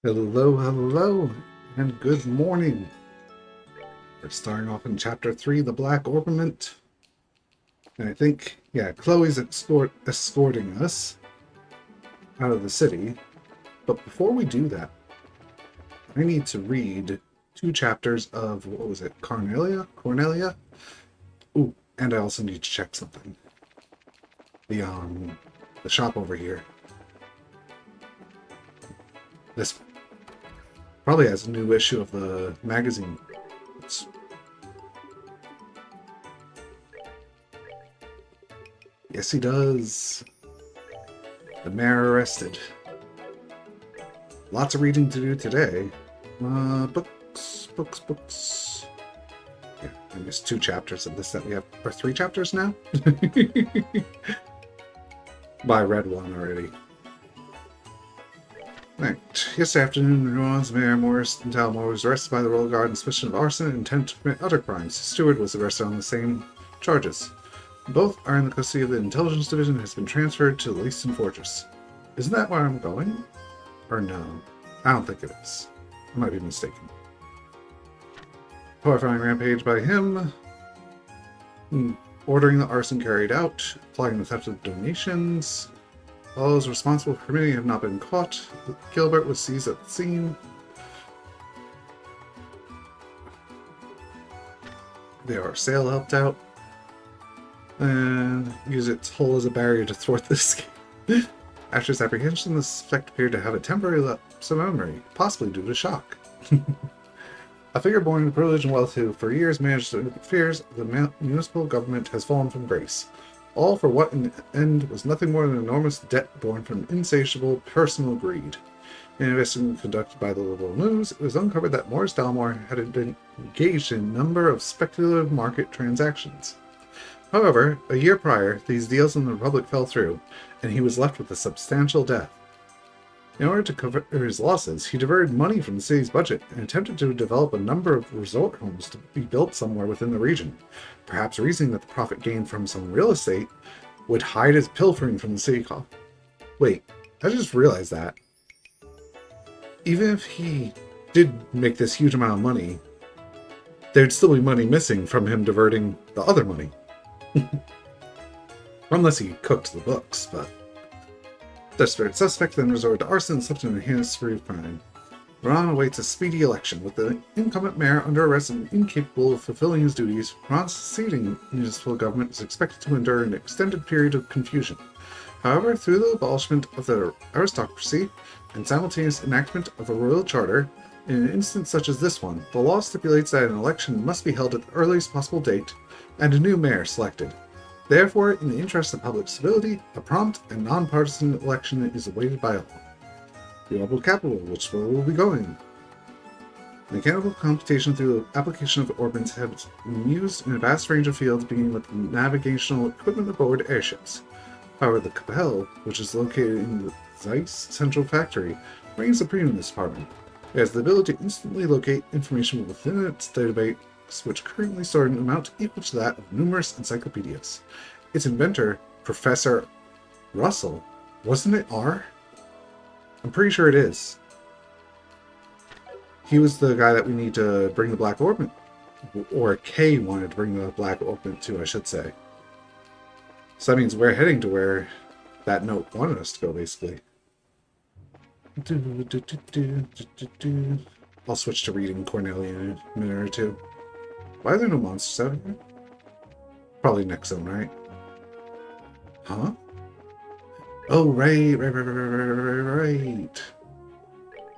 Hello, hello, and good morning. We're starting off in Chapter 3, The Black Ornament. And I think, Chloe's escorting us out of the city. But before we do that, I need to read 2 chapters of, what was it, Cornelia? Ooh, and I also need to check something. The shop over here. This probably has a new issue of the magazine. Yes, he does. The mayor arrested. Lots of reading to do today. Books. Yeah, I missed 2 chapters of this that we have. Or 3 chapters now? But I read one already. Right. Yesterday afternoon, Rowan's Mayor Morris Talmore was arrested by the Royal Guard on suspicion of arson and intent to commit other crimes. His steward was arrested on the same charges. Both are in the custody of the Intelligence Division and has been transferred to the Leaston Fortress. Isn't that where I'm going? Or no? I don't think it is. I might be mistaken. Horrifying rampage by him. Ordering the arson carried out. Applying the theft of donations. All those responsible for committing have not been caught. Gilbert was seized at the scene. Their sale helped out. And use its hole as a barrier to thwart the escape. After his apprehension, the suspect appeared to have a temporary lapse of memory, possibly due to shock. A figure born in privilege and wealth who, for years, managed the affairs of the municipal government has fallen from grace. All for what, in the end, was nothing more than an enormous debt born from insatiable personal greed. In an investigation conducted by the Liberal News, it was uncovered that Morris Dalmore had been engaged in a number of speculative market transactions. However, a year prior, these deals in the Republic fell through, and he was left with a substantial debt. In order to cover his losses, he diverted money from the city's budget and attempted to develop a number of resort homes to be built somewhere within the region, perhaps reasoning that the profit gained from some real estate would hide his pilfering from the city coffers. Wait, I just realized that. Even if he did make this huge amount of money, there'd still be money missing from him diverting the other money. Unless he cooked the books, but... Desperate suspect then resorted to arson and slept in a heinous spree of crime. Ron awaits a speedy election, with the incumbent mayor under arrest and incapable of fulfilling his duties. Ron's succeeding municipal government is expected to endure an extended period of confusion. However, through the abolishment of the aristocracy and simultaneous enactment of a royal charter, in an instance such as this one, the law stipulates that an election must be held at the earliest possible date and a new mayor selected. Therefore, in the interest of public stability, a prompt and non-partisan election is awaited by all. The orbital capital, which where we'll be going. Mechanical computation through the application of orbits has been used in a vast range of fields, beginning with navigational equipment aboard airships. However, the Capelle, which is located in the Zeiss Central Factory, reigns supreme in this department. It has the ability to instantly locate information within its database, which currently store an amount equal to that of numerous encyclopedias. Its inventor, Professor Russell, wasn't it R? I'm pretty sure it is. He was the guy that we need to bring the Black Ornament, or Kay wanted to bring the Black Ornament to, I should say. So that means we're heading to where that note wanted us to go, basically. I'll switch to reading Cornelia in a minute or two. Why are there no monsters out here? Probably next zone, right? Huh? Oh, right.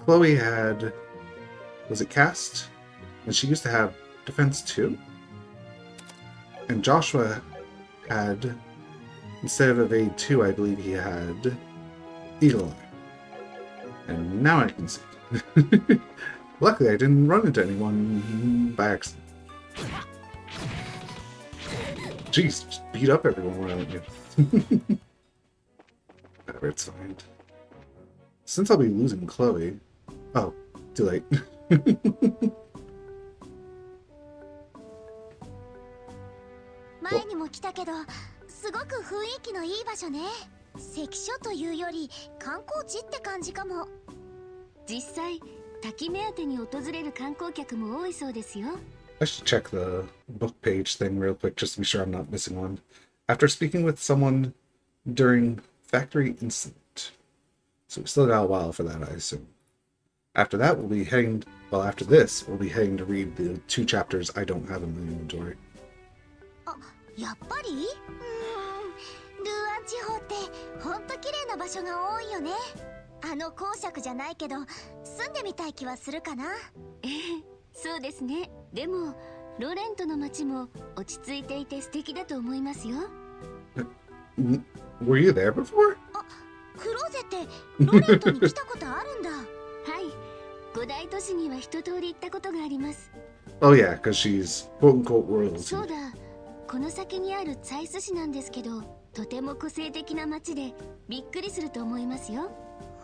Chloe had... Was it cast? And she used to have defense 2? And Joshua had... Instead of evade 2, I believe he had... Eagle Eye. And now I can see. Luckily, I didn't run into anyone by accident. Jeez, just beat up everyone around you. Whatever, it's fine. Since I'll be losing Chloe... Oh, too late. 前にも来たけど、すごく雰囲気のいい場所ね。関所というより観光地って感じかも。実際滝目当てに訪れる観光客も多いそうですよ。 I should check the book page thing real quick just to be sure I'm not missing one. After speaking with someone during factory incident. So we still got a while for that, I assume. After that, we'll be heading... Well, after this, we'll be heading to read the 2 chapters I don't have in my inventory. あ、やっぱりルーアン地方ってほんと綺麗な場所が多いよね。あの公爵じゃないけど住んでみたい気はするかな。そうですね。でもロレントの街も落ち着いていて素敵だと思いますよ。 Were you there before? クローゼってロレントに来たことあるんだ。はい、五大都市には一通り行ったことがあります。 Oh yeah, because she's quote-unquote royalty. そうだ、この先にあるツァイス市なんですけど、とても個性的な街でびっくりすると思いますよ。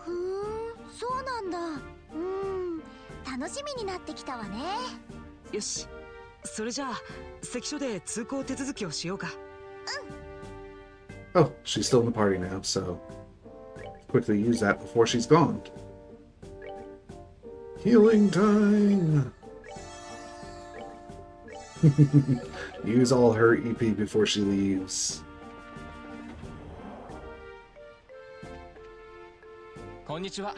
ふーん、そうなんだ。楽しみになってきたわね。よし、それじゃあ関所で通行手続きをしようか。Oh, she's still in the party now, so quickly use that before she's gone. Healing time! Use all her EP before she leaves. こんにちは。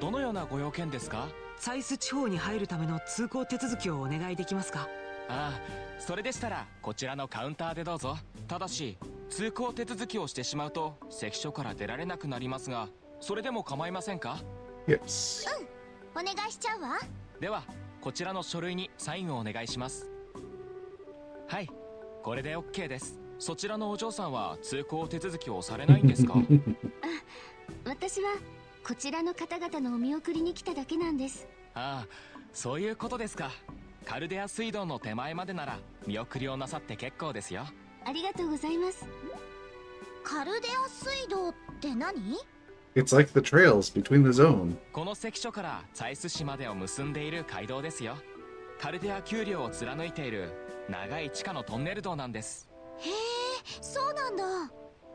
どのようなご用件ですか？サイス地方に入るための通行手続きをお願いできますか？ああ、それでしたらこちらのカウンターでどうぞ。ただし通行手続きをしてしまうと関所から出られなくなりますが、それでも構いませんか？ Yes. お願いしちゃうわ。ではこちらの書類にサインをお願いします。はい、これで OK です。そちらのお嬢さんは通行手続きをされないんですか？私はこちらの方々のお見送りに来ただけなんです。ああ、そういうことですか。カルデア水道の手前までなら見送りをなさって結構ですよ。ありがとうございます。カルデア水道って何？ It's like the trails between the zone. この関所からツァイス市までを結んでいる街道ですよ。カルデア丘陵を貫いている長い地下のトンネル道なんです。へえ、そうなんだ。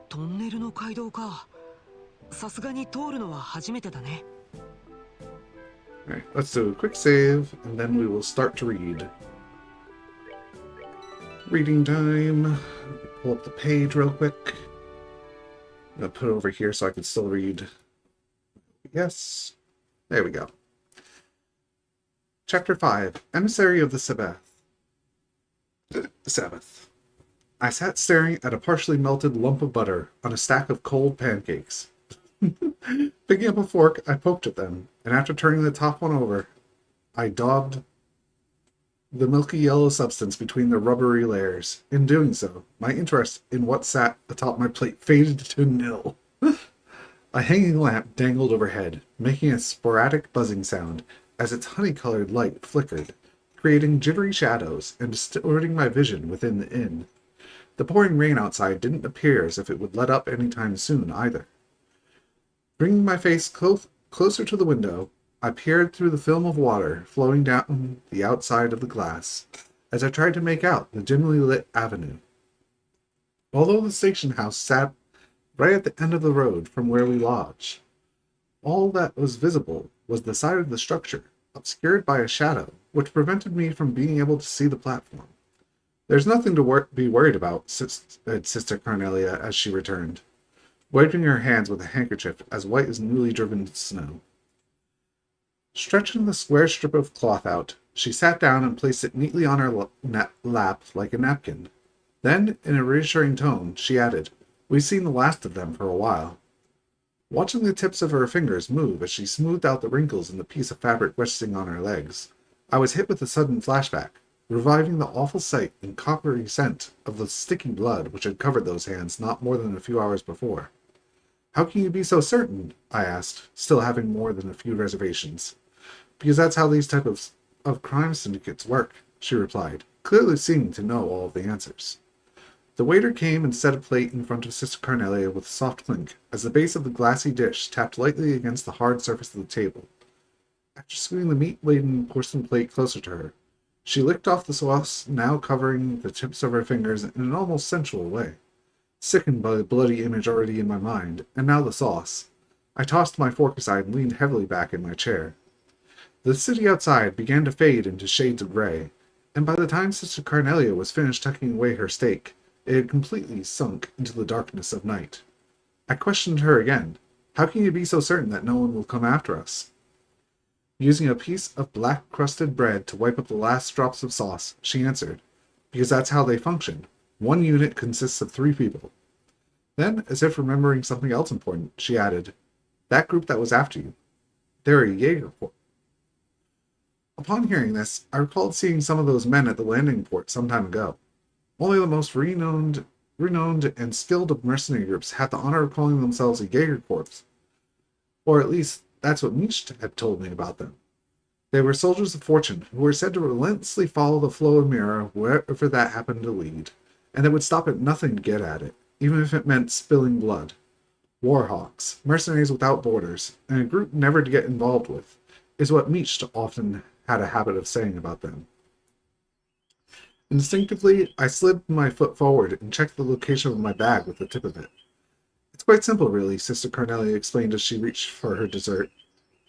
トンネルの街道か。さすがに通るのは初めてだね。Alright, let's do a quick save, and then we will start to read. Reading time. Pull up the page real quick. I'm gonna put it over here so I can still read. Yes. There we go. Chapter 5. Emissary of the Sabbath. Sabbath. I sat staring at a partially melted lump of butter on a stack of cold pancakes. Picking up a fork, I poked at them, and after turning the top one over, I daubed the milky yellow substance between the rubbery layers. In doing so, my interest in what sat atop my plate faded to nil. A hanging lamp dangled overhead, making a sporadic buzzing sound as its honey-colored light flickered, creating jittery shadows and distorting my vision within the inn. The pouring rain outside didn't appear as if it would let up any time soon, either. Bringing my face closer to the window, I peered through the film of water flowing down the outside of the glass as I tried to make out the dimly lit avenue. Although the station house sat right at the end of the road from where we lodged, all that was visible was the side of the structure, obscured by a shadow, which prevented me from being able to see the platform. "There's nothing to be worried about," said Sister Cornelia as she returned, wiping her hands with a handkerchief as white as newly driven snow. Stretching the square strip of cloth out, she sat down and placed it neatly on her lap like a napkin. Then, in a reassuring tone, she added, "We've seen the last of them for a while." Watching the tips of her fingers move as she smoothed out the wrinkles in the piece of fabric resting on her legs, I was hit with a sudden flashback, reviving the awful sight and coppery scent of the sticky blood which had covered those hands not more than a few hours before. "How can you be so certain?" I asked, still having more than a few reservations. "Because that's how these type of crime syndicates work," she replied, clearly seeming to know all of the answers. The waiter came and set a plate in front of Sister Cornelia with a soft clink as the base of the glassy dish tapped lightly against the hard surface of the table. After scooting the meat-laden porcelain plate closer to her, she licked off the sauce now covering the tips of her fingers in an almost sensual way. Sickened by the bloody image already in my mind, and now the sauce, I tossed my fork aside and leaned heavily back in my chair. The city outside began to fade into shades of gray, and by the time Sister Carnelia was finished tucking away her steak, it had completely sunk into the darkness of night. I questioned her again. How can you be so certain that no one will come after us? Using a piece of black-crusted bread to wipe up the last drops of sauce, she answered, because that's how they function. One unit consists of 3 people. Then, as if remembering something else important, she added, that group that was after you, they're a Jaeger Corps. Upon hearing this, I recalled seeing some of those men at the landing port some time ago. Only the most renowned and skilled of mercenary groups had the honor of calling themselves a Jaeger Corps. Or at least, that's what Nietzsche had told me about them. They were soldiers of fortune who were said to relentlessly follow the flow of Mira wherever that happened to lead, and they would stop at nothing to get at it, even if it meant spilling blood. Warhawks, mercenaries without borders, and a group never to get involved with, is what Nietzsche often had a habit of saying about them. Instinctively, I slid my foot forward and checked the location of my bag with the tip of it. It's quite simple, really, Sister Carnelia explained as she reached for her dessert.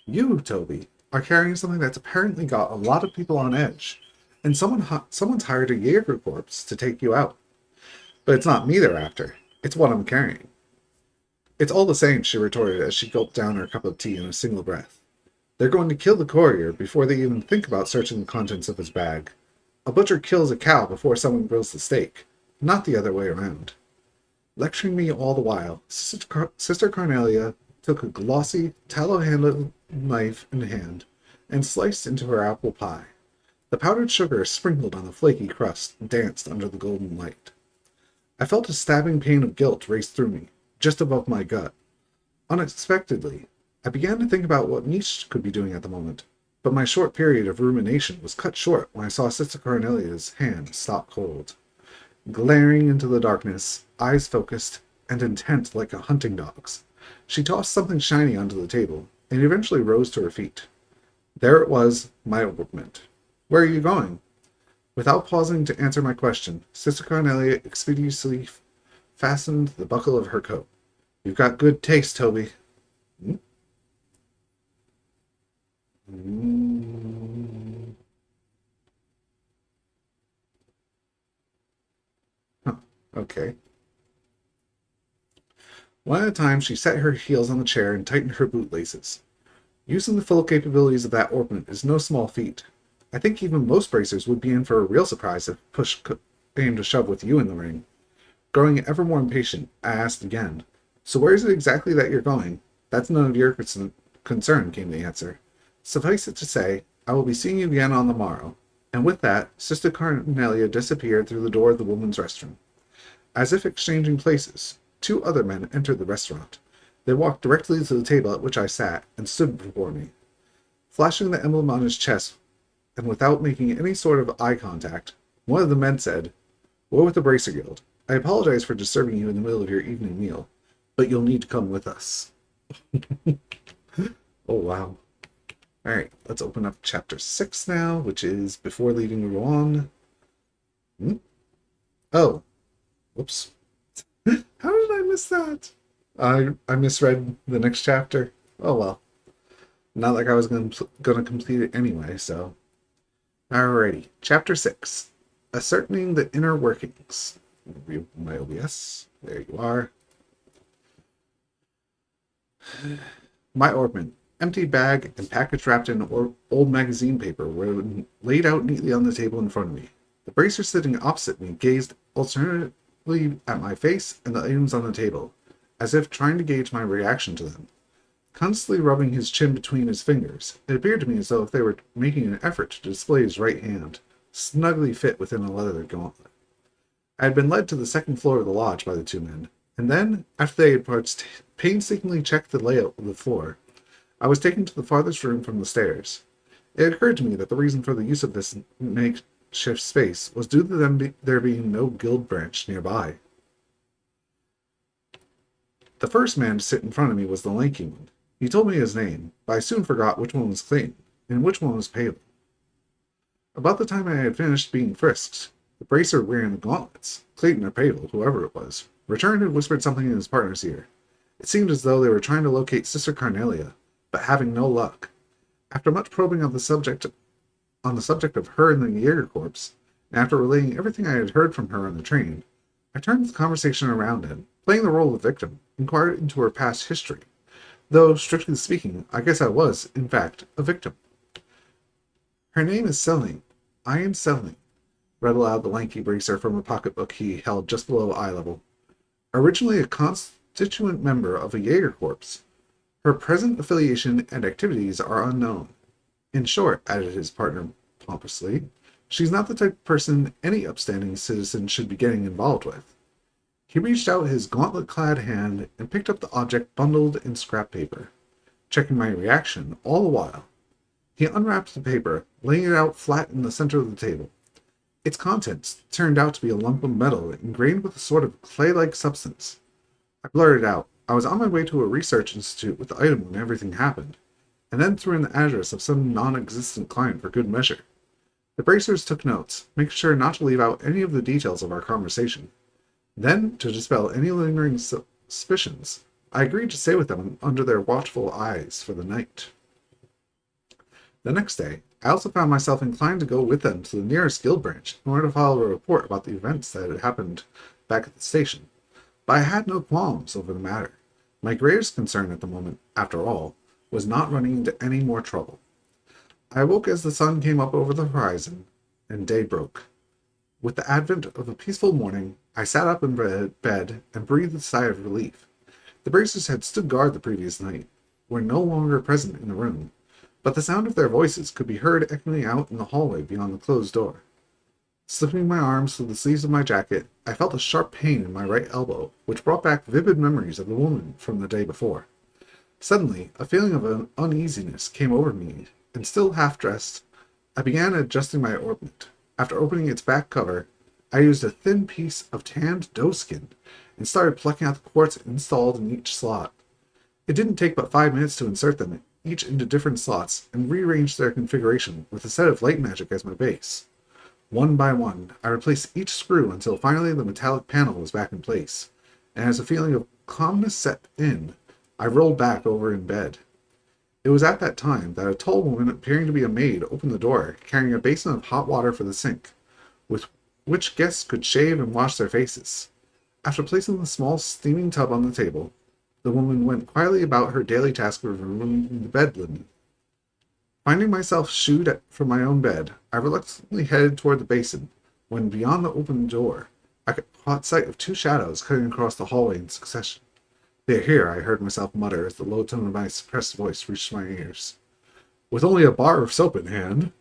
You, Toby, are carrying something that's apparently got a lot of people on edge, and someone's hired a Jaeger Corps to take you out. But it's not me they're after. It's what I'm carrying. It's all the same, she retorted as she gulped down her cup of tea in a single breath. They're going to kill the courier before they even think about searching the contents of his bag. A butcher kills a cow before someone grills the steak, not the other way around. Lecturing me all the while, Sister Carnelia took a glossy, tallow-handled knife in hand and sliced into her apple pie. The powdered sugar sprinkled on the flaky crust danced under the golden light. I felt a stabbing pain of guilt race through me, just above my gut. Unexpectedly, I began to think about what Nietzsche could be doing at the moment, but my short period of rumination was cut short when I saw Sister Carnelia's hand stop cold. Glaring into the darkness, eyes focused and intent like a hunting dog's, she tossed something shiny onto the table and eventually rose to her feet. There it was, my ornament. Where are you going? Without pausing to answer my question, Sister Carnelia expeditiously fastened the buckle of her coat. You've got good taste, Toby. Huh, okay. One at a time, she set her heels on the chair and tightened her bootlaces. Using the full capabilities of that ornament is no small feat. I think even most bracers would be in for a real surprise if push came to shove with you in the ring. Growing ever more impatient, I asked again, So where is it exactly that you're going? That's none of your concern, came the answer. Suffice it to say, I will be seeing you again on the morrow. And with that, Sister Carnelia disappeared through the door of the woman's restroom. As if exchanging places, 2 other men entered the restaurant. They walked directly to the table at which I sat and stood before me. Flashing the emblem on his chest, and without making any sort of eye contact, one of the men said, We're with the Bracer Guild. I apologize for disturbing you in the middle of your evening meal, but you'll need to come with us. Oh, wow. Alright, let's open up chapter 6 now, which is Before Leaving Rouen. Oh. Whoops. How did I miss that? I misread the next chapter. Oh well. Not like I was gonna complete it anyway, so. Alrighty. Chapter 6. Ascertaining the Inner Workings. Review my OBS. There you are. My ornament. Empty bag and package wrapped in old magazine paper were laid out neatly on the table in front of me. The bracer sitting opposite me gazed alternately at my face and the items on the table, as if trying to gauge my reaction to them. Constantly rubbing his chin between his fingers, it appeared to me as though if they were making an effort to display his right hand, snugly fit within a leather gauntlet. I had been led to the second floor of the lodge by the 2 men, and then, after they had painstakingly checked the layout of the floor, I was taken to the farthest room from the stairs. It occurred to me that the reason for the use of this makeshift space was due to there being no guild branch nearby. The first man to sit in front of me was the lanky one. He told me his name, but I soon forgot which one was Clayton, and which one was Palin. About the time I had finished being frisked, the bracer wearing the gauntlets, Clayton or Pavel, whoever it was, returned and whispered something in his partner's ear. It seemed as though they were trying to locate Sister Carnelia, but having no luck. After much probing on the subject of her and the Jaeger Corps, and after relaying everything I had heard from her on the train, I turned the conversation around and, playing the role of victim, inquired into her past history. Though, strictly speaking, I guess I was, in fact, a victim. Her name is Selene. I am Selene, read aloud the lanky bracer from a pocketbook he held just below eye level. Originally a constituent member of a Jaeger Corps, her present affiliation and activities are unknown. In short, added his partner pompously, she's not the type of person any upstanding citizen should be getting involved with. He reached out his gauntlet-clad hand and picked up the object bundled in scrap paper, checking my reaction all the while. He unwrapped the paper, laying it out flat in the center of the table. Its contents turned out to be a lump of metal ingrained with a sort of clay-like substance. I blurted out, I was on my way to a research institute with the item when everything happened, and then threw in the address of some non-existent client for good measure. The bracers took notes, making sure not to leave out any of the details of our conversation. Then, to dispel any lingering suspicions, I agreed to stay with them under their watchful eyes for the night. The next day, I also found myself inclined to go with them to the nearest guild branch in order to file a report about the events that had happened back at the station. But I had no qualms over the matter. My greatest concern at the moment, after all, was not running into any more trouble. I awoke as the sun came up over the horizon, and day broke. With the advent of a peaceful morning, I sat up in bed and breathed a sigh of relief. The bracers had stood guard the previous night, were no longer present in the room, but the sound of their voices could be heard echoing out in the hallway beyond the closed door. Slipping my arms through the sleeves of my jacket, I felt a sharp pain in my right elbow, which brought back vivid memories of the woman from the day before. Suddenly, a feeling of uneasiness came over me, and still half-dressed, I began adjusting my orbment. After opening its back cover, I used a thin piece of tanned doe skin and started plucking out the quartz installed in each slot. It didn't take but 5 minutes to insert them each into different slots and rearrange their configuration with a set of light magic as my base. One by one, I replaced each screw until finally the metallic panel was back in place, and as a feeling of calmness set in, I rolled back over in bed. It was at that time that a tall woman appearing to be a maid opened the door, carrying a basin of hot water for the sink, with which guests could shave and wash their faces. After placing the small steaming tub on the table, the woman went quietly about her daily task of removing the bed linen. Finding myself shooed from my own bed, I reluctantly headed toward the basin, when beyond the open door, I caught sight of 2 shadows cutting across the hallway in succession. "They're here," I heard myself mutter as the low tone of my suppressed voice reached my ears. With only a bar of soap in hand,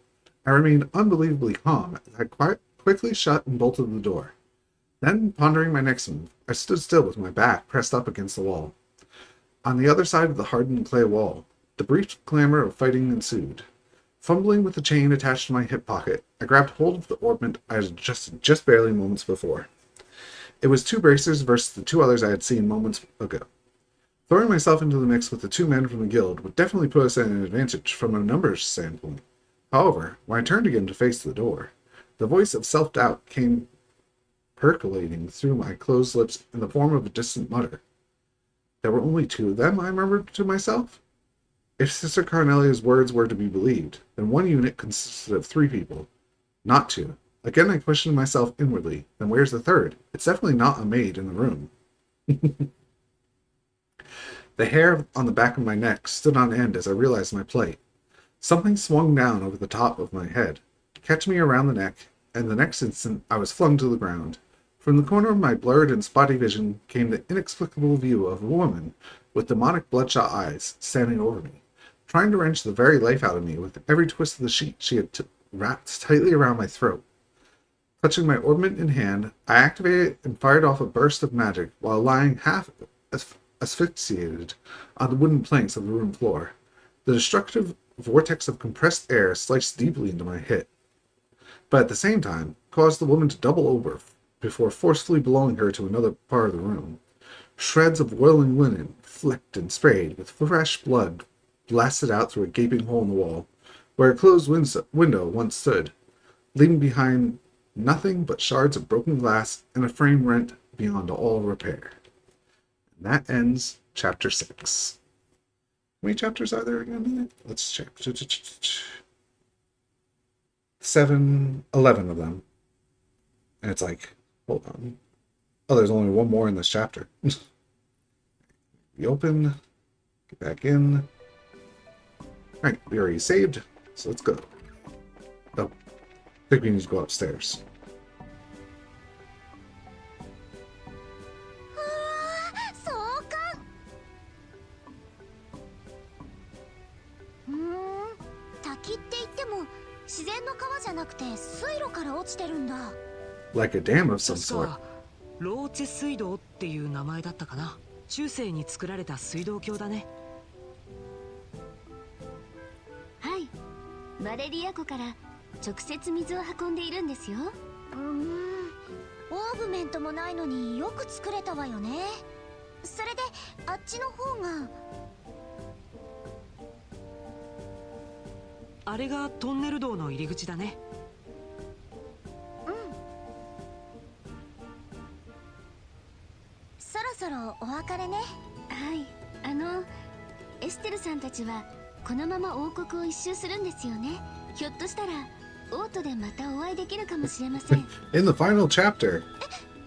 I remained unbelievably calm as I quickly shut and bolted the door. Then, pondering my next move, I stood still with my back pressed up against the wall. On the other side of the hardened clay wall, the brief clamor of fighting ensued. Fumbling with the chain attached to my hip pocket, I grabbed hold of the orbment I had adjusted just barely moments before. It was 2 bracers versus the 2 others I had seen moments ago. Throwing myself into the mix with the 2 men from the guild would definitely put us at an advantage from a numbers standpoint. However, when I turned again to face the door, the voice of self-doubt came percolating through my closed lips in the form of a distant mutter. There were only 2 of them, I murmured to myself. If Sister Carnelia's words were to be believed, then one unit consisted of 3 people, not 2. Again, I questioned myself inwardly. Then where's the 3rd? It's definitely not a maid in the room. The hair on the back of my neck stood on end as I realized my plight. Something swung down over the top of my head, catching me around the neck, and the next instant I was flung to the ground. From the corner of my blurred and spotty vision came the inexplicable view of a woman with demonic bloodshot eyes standing over me, trying to wrench the very life out of me with every twist of the sheet she had wrapped tightly around my throat. Clutching my orbment in hand, I activated and fired off a burst of magic while lying half asphyxiated on the wooden planks of the room floor. The destructive vortex of compressed air sliced deeply into my hip, but at the same time caused the woman to double over before forcefully blowing her to another part of the room. Shreds of oiling linen, flecked and sprayed with fresh blood, blasted out through a gaping hole in the wall, where a closed window once stood, leaving behind nothing but shards of broken glass and a frame rent beyond all repair. And that ends Chapter 6. How many chapters are there again? Let's check. 11 of them. And it's like, hold on. Oh, there's only one more in this chapter. We open, get back in. Alright, we already saved, so let's go. Oh, I think we need to go upstairs. 壮観。滝って言っても自然の川じゃなくて水路から落ちてるんだ。 Like a dam of some 確 sort. かローチェ水道っていう名前だったかな。中世に作られた水道橋だね。はい、バレリア湖から直接水を運んでいるんですよ。オーグメントもないのによく作れたわよね。それであっちの方が。あれがトンネル道の入り口だね。そろそろお別れね。はい、エステルさんたちはこのまま王国を一周するんですよね。ひょっとしたらオートでまたお会いできるかもしれません。 In the final chapter.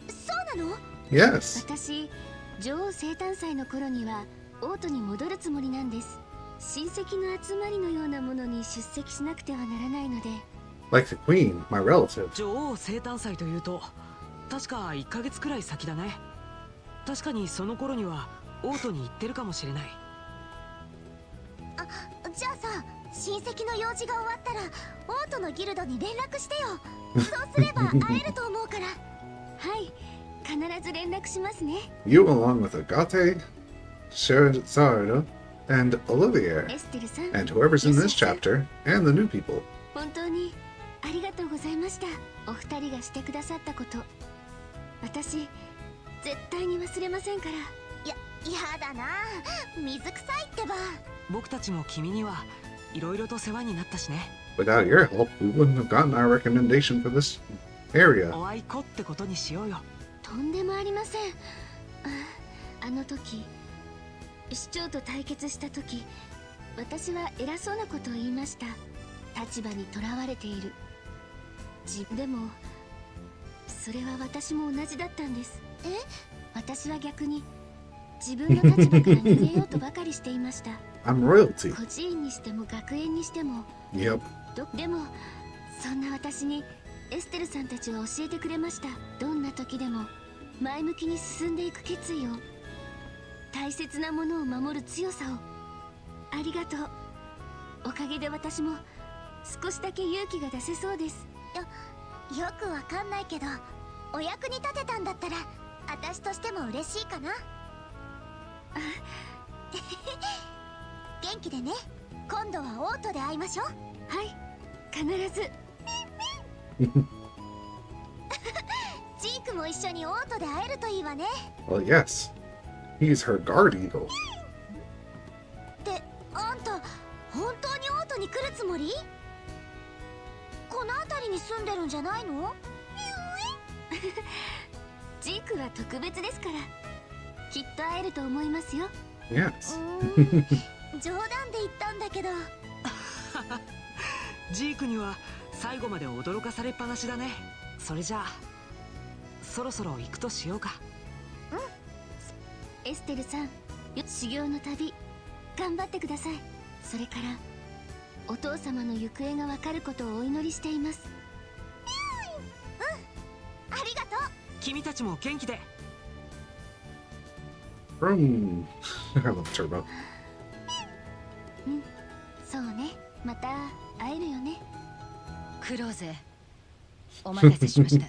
そうなの？ Yes. 私、女王生誕祭の頃にはオートに戻るつもりなんです。親戚の集まりのようなものに出席しなくてはならないので。 Like the queen, my relative. 女王生誕祭というと確か1ヶ月くらい先だね。確かにその頃にはオートに行ってるかもしれない。じゃあさ、親戚の用事が終わったらオートのギルドに連絡してよ。そうすれば会えると思うから。はい、必ず連絡しますね。 You, along with Agate, Sherazada, and Olivier, エステルさん、 and whoever's in this chapter, and the new people. 本当にありがとうございました。お二人がしてくださったこと、私絶対に忘れませんから。やだな、水臭いってば。僕たちも君にはいろいろと世話になったしね。 Without your help, we wouldn't have gotten our recommendation for this area. お会いこってことにしようよ。とんでもありません。あの時市長と対決した時、私は偉そうなことを言いました。立場にとらわれている。でもそれは私も同じだったんです。私は逆に自分の立場から逃げようとばかりしていました。 I'm royalty. 孤児院にしても学園にしても。 Yep. でもそんな私にエステルさんたちは教えてくれました。どんな時でも前向きに進んでいく決意を、大切なものを守る強さを。ありがとう。おかげで私も少しだけ勇気が出せそうです。よくわかんないけど、お役に立てたんだったら私としても嬉しいかな。元気でね。今度はオートで会いましょう。はい、必ず。ジークも一緒にオートで会えるといいわね。 Well, yes. He's her guard eagle. ってあんた本当にオートに来るつもり？この辺りに住んでるんじゃないの？ジークは特別ですから、きっと会えると思いますよ。 Yes. 冗談で言ったんだけど。ジークには最後まで驚かされっぱなしだね。それじゃあそろそろ行くとしようか。エステルさん、修行の旅頑張ってください。それからお父様の行方がわかることをお祈りしています。ありがとう。君たちも元気で。 Vroom. I love Turbo. そうね、また会えるよね。クローゼ、お待たせしました。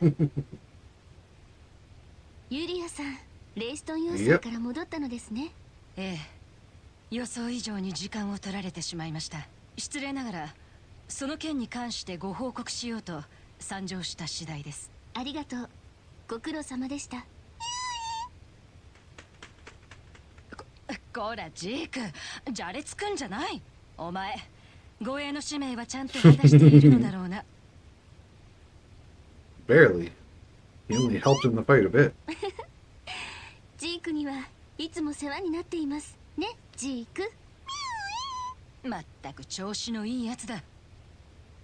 ユリアさん、レイストン要塞から戻ったのですね。ええ、予想以上に時間を取られてしまいました。失礼ながらその件に関してご報告しようと参上した次第です。ありがとう。ご苦労様でした。こらジーク、じゃれつくんじゃない。お前、護衛の使命はちゃんと果たしているのだろうな。Barely. He only helped in the fight a bit. ジークにはいつも世話になっていますね、ジーク。まったく調子のいいやつだ。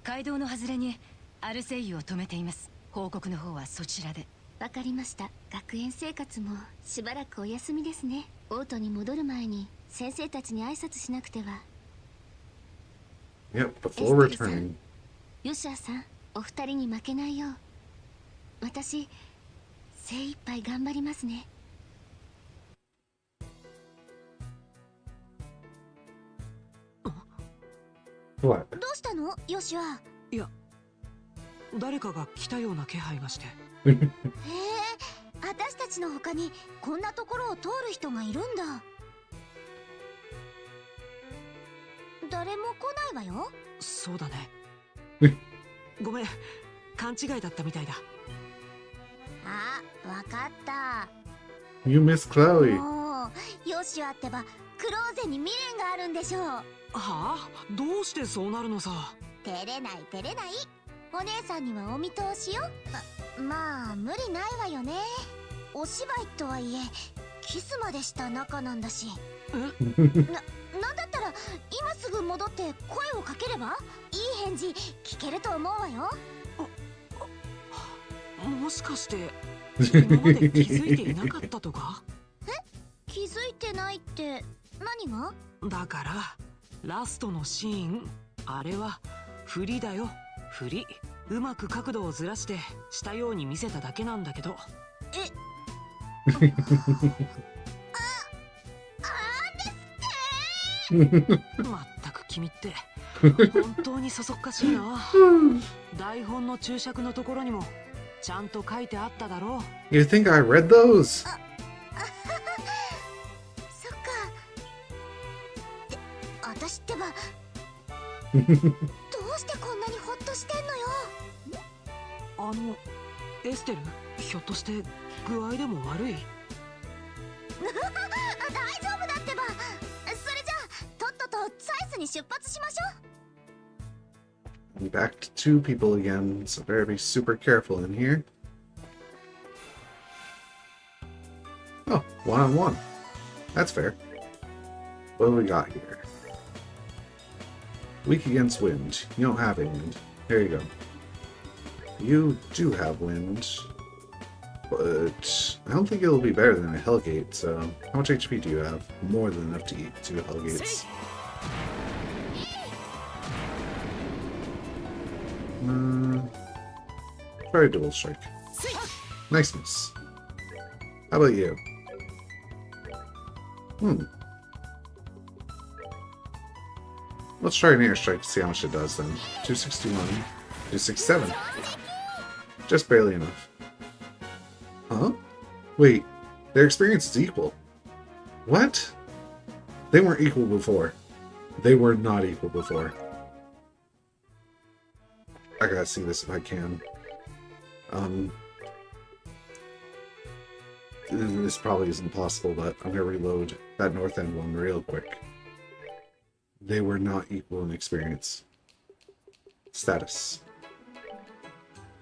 街道の外れにアルセイユを止めています。報告の方はそちらで。わかりました。学園生活もしばらくお休みですね。オートに戻る前に先生たちに挨拶しなくては。 Yep, before returning. ヨシアさん、お二人に負けないよう私精一杯頑張りますね。 What? どうしたのヨシア。いや、誰かが来たような気配がして。へえ、私たちの他にこんなところを通る人がいるんだ。誰も来ないわよ。そうだね。ごめん、勘違いだったみたいだ。あ、わかった。 You miss Chloe. もうヨシアってばクローゼに未練があるんでしょう。はあ、どうしてそうなるのさ。照れない照れない。お姉さんにはお見通しよ。まあ無理ないわよね。お芝居とはいえキスまでした仲なんだし。なんだったら今すぐ戻って声をかければいい返事聞けると思うわよ。もしかして今まで気づいていなかったとか？気づいてないって何が？だからラストのシーン、あれは振りだよ、振り。うまく角度をずらしてしたように見せただけなんだけど。まったく君って本当にそそっかしいな。台本の注釈のところにもちゃんと書いてあっただろう。 You think I read those? そっか。って私ってばどうしてこんなにホッとしてんのよ。エステル、ひょっとして具合でも悪い？大丈夫だってば。それじゃあとっととサイスに出発しましょう。 I'm back to 2 people again, so better be super careful in here. Oh, 1-on-1. That's fair. What do we got here? Weak against wind. You don't have any wind. Here you go. You do have wind, but I don't think it'll be better than a Hellgate, so how much HP do you have? More than enough to eat 2 Hellgates. Try a dual strike. Nice miss. How about you? Let's try an air strike to see how much it does then. 261, 267. Just barely enough. Huh? Wait, their experience is equal. What? They weren't equal before. They were not equal before. I gotta see this if I can. This probably isn't possible, but I'm gonna reload that North End one real quick. They were not equal in experience. Status.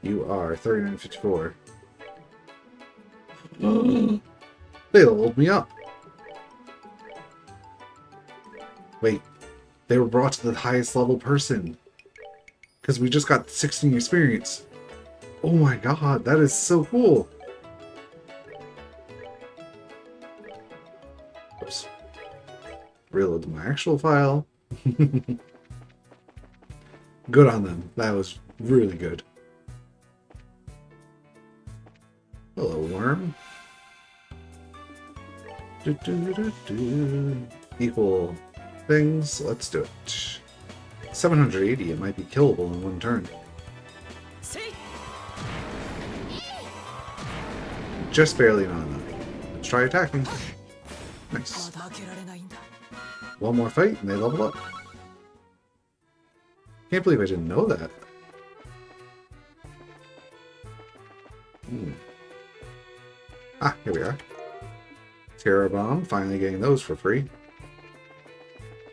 You are 3954. They leveled me up. Wait, they were brought to the highest level person. Because we just got 16 experience. Oh my god, that is so cool. Oops. Reload my actual file. Good on them. That was really good. Hello, worm. Equal things. Let's do it. 780. It might be killable in one turn. Just barely not enough. Let's try attacking. Nice. One more fight and they level up. Can't believe I didn't know that. Ah, here we are. Terror Bomb, finally getting those for free.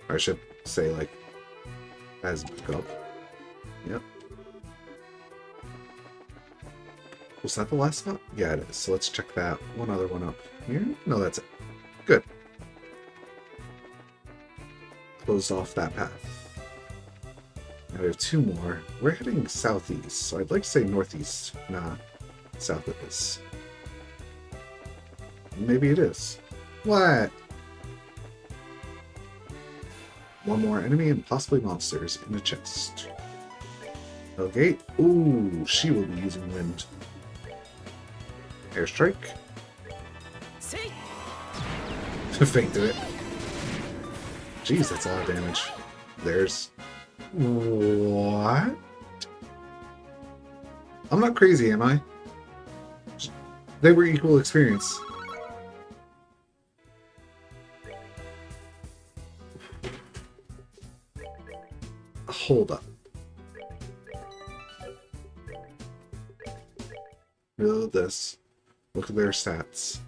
Or I should say, like, as backup. Yep. Was that the last spot? Yeah, it is. So let's check that one other one up here. No, that's it. Good. Closed off that path. Now we have 2 more. We're heading southeast, so I'd like to say northeast. Nah, south it is. Maybe it is. What? 1 more enemy and possibly monsters in a chest. Okay. Ooh, she will be using wind. Airstrike. Fainted it. Jeez, that's a lot of damage. There's... What? I'm not crazy, am I? They were equal experience. Hold up. Reload this. Look at their stats.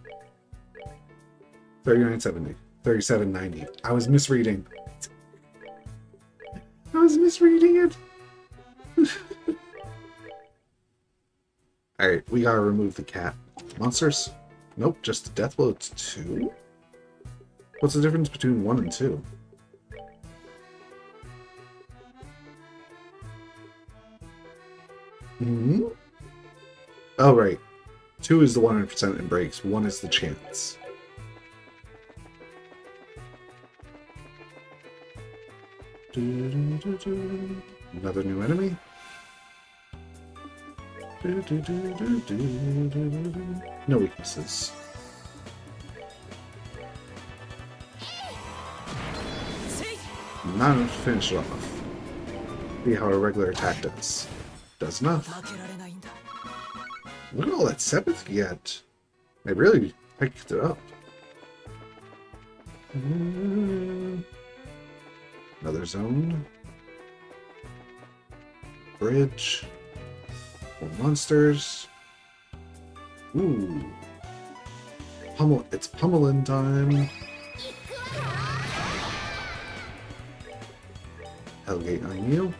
3970. 3790. I was misreading. I was misreading it. Alright, we gotta remove the cat. Monsters? Nope, just the death blow. It's 2? What's the difference between 1 and 2? Hmm? Oh, right. 2 is the 100% and breaks. 1 is the chance. Another new enemy. No weaknesses. Not enough to finish it off. See how a regular attack does. Does enough. Look at all that Sepith you get. They really picked it up. Another zone. Bridge. More monsters. Ooh. It's pummeling time. Hellgate on you.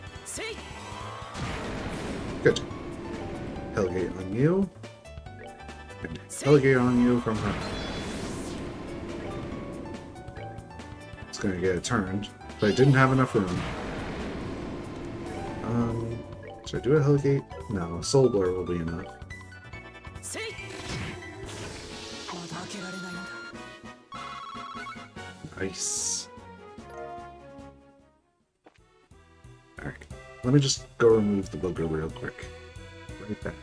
Good. Hellgate on you. And Hellgate on you from her. It's gonna get it turned, but I didn't have enough room. Should I do a Hellgate? No, a Soul Blur will be enough. Nice. Alright. Let me just go remove the booger real quick. Right back.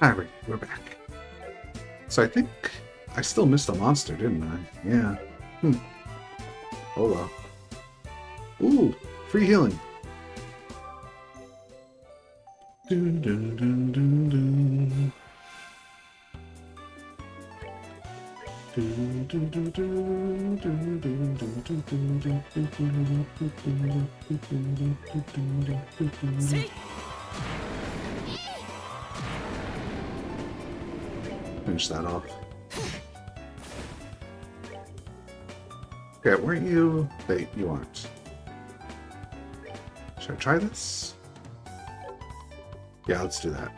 Alright, we're back. So I think I still missed a monster, didn't I? Yeah. Oh well. Ooh, free healing. Finish that off. Okay, weren't you? Wait, you aren't. Should I try this? Yeah, let's do that.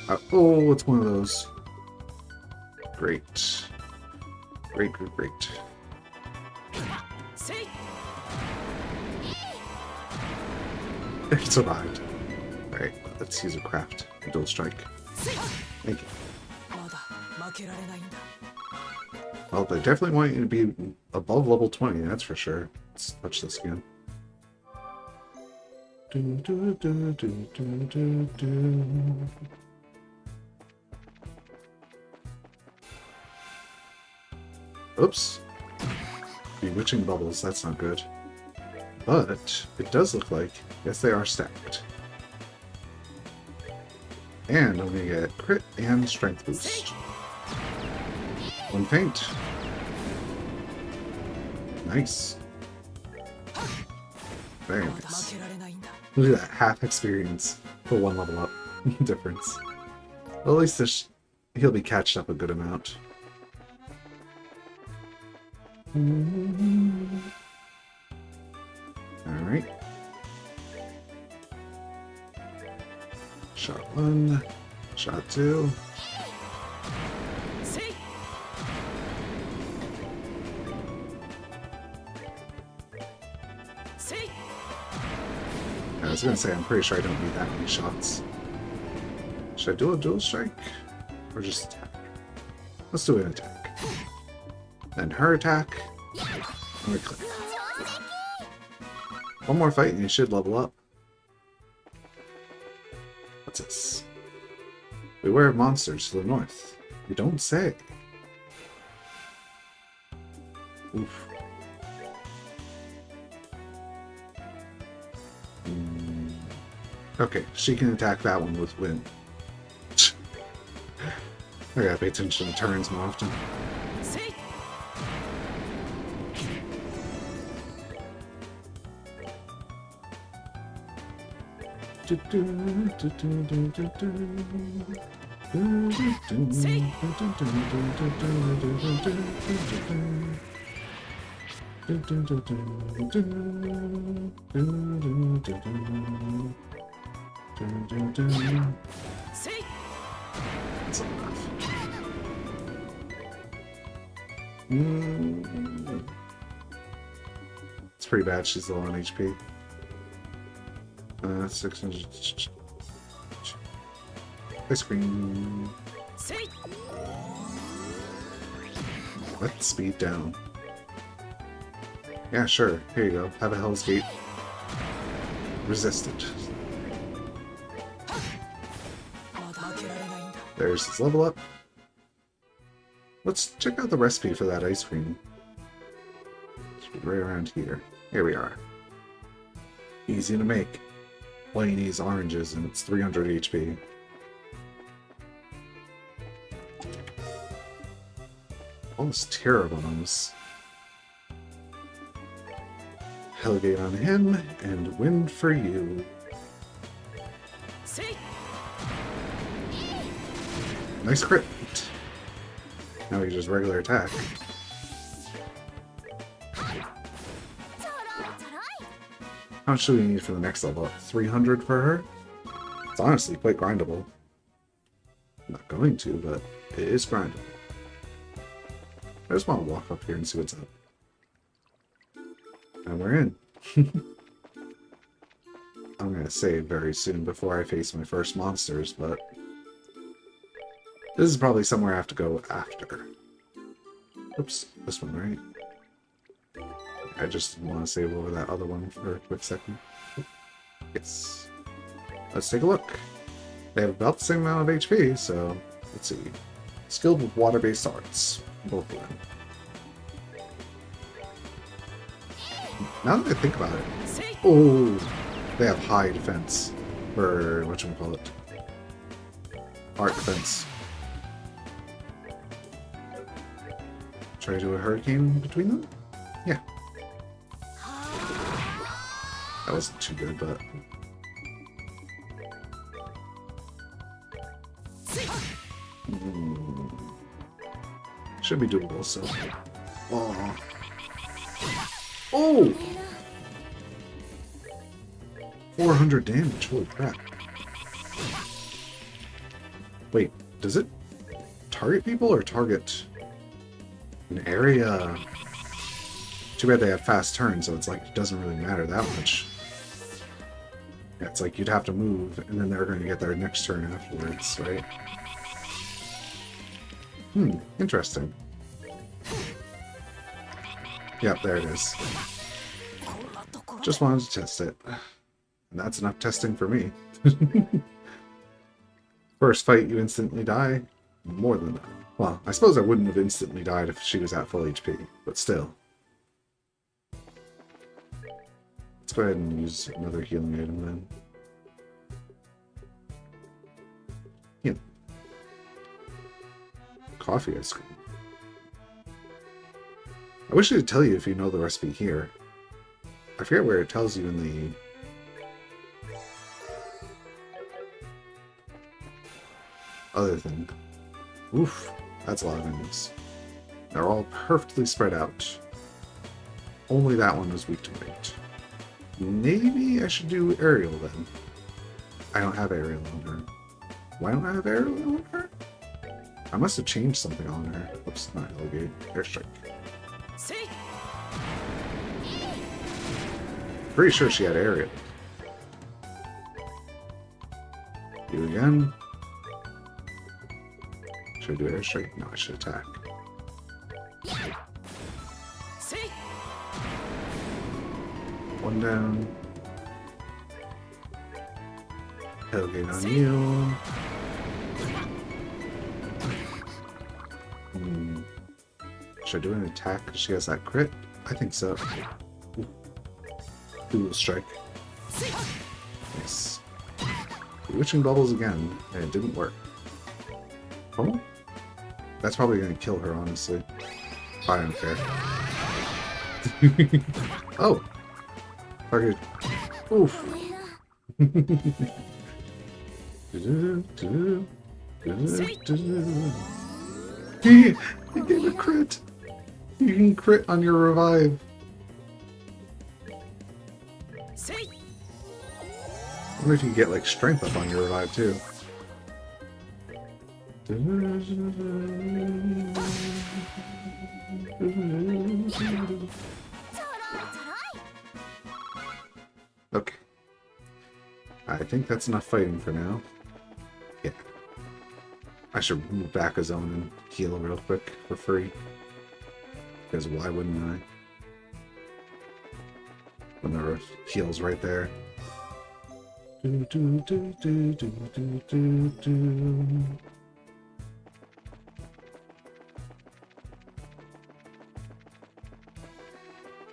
No. Oh, it's one of those. Great. Great, great, great. It survived. Alright, let's use a craft. Dual strike. Thank you. Well, they definitely want you to be above level 20, that's for sure. Let's touch this again. Oops. Bewitching bubbles, that's not good. But it does look like, yes, they are stacked. And I'm gonna get crit and strength boost. One faint. Nice. Very nice. Look at that, half experience for one level up difference. Well, at least this, he'll be catched up a good amount. Alright. Shot 1, shot 2. I was gonna say, I'm pretty sure I don't need that many shots. Should I do a dual strike? Or just attack? Let's do an attack. Then her attack. And we click. One more fight and you should level up. What's this? Beware of monsters to the north. You don't say. Oof. Okay, she can attack that one with wind. I gotta pay attention to turns more often. That's enough. It's pretty bad. She's low on HP. 600. Ice cream. Let speed down. Yeah, sure. Here you go. Have a Hell's Gate. Resist it. There's his level up. Let's check out the recipe for that ice cream. It's right around here. Here we are. Easy to make. All you need is oranges and it's 300 HP. Almost Terrabonus. Hellgate on him, and wind for you. Nice crit. Now we just regular attack. How much do we need for the next level up? 300 for her? It's honestly quite grindable. I'm not going to, but it is grindable. I just want to walk up here and see what's up. And we're in. I'm going to save very soon before I face my first monsters, but this is probably somewhere I have to go after. Oops, this one, right? I just want to save over that other one for a quick second. Yes. Let's take a look. They have about the same amount of HP, so let's see. Skilled with water-based arts. Both of them. Now that I think about it, oh, they have high defense, or whatchamacallit, art defense. Try to do a hurricane between them? Yeah. That wasn't too good, but... should be doable, so... Oh! Oh! 400 damage, holy crap. Wait, does it target people or target an area? Too bad they have fast turns, so it's like it doesn't really matter that much. Yeah, it's like you'd have to move, and then they're going to get their next turn afterwards, right? Interesting. Yep, there it is. Just wanted to test it. And that's enough testing for me. First fight, you instantly die. More than that. Well, I suppose I wouldn't have instantly died if she was at full HP, but still. Let's go ahead and use another healing item then. Coffee ice cream. I wish it'd tell you if you know the recipe here. I forget where it tells you in the... other thing. Oof, that's a lot of enemies. They're all perfectly spread out. Only that one was weak to weight. Maybe I should do Ariel then. I don't have Ariel on her. Why don't I have Ariel on her? I must have changed something on her. Oops, not Elgate. Airstrike. Pretty sure she had Ariel. You again. Should I do Airstrike? No, I should attack. One down. Hellgate on you. Should I do an attack because she has that crit? I think so. Dual strike. Nice. Bewitching bubbles again, and it didn't work. Oh? That's probably going to kill her, honestly. I don't care. Oh! Target. Oof. He gave a crit! You can crit on your revive. I wonder if you can get like strength up on your revive too. Okay. I think that's enough fighting for now. Yeah. I should move back a zone and heal real quick for free. Because why wouldn't I? When the heal's right there.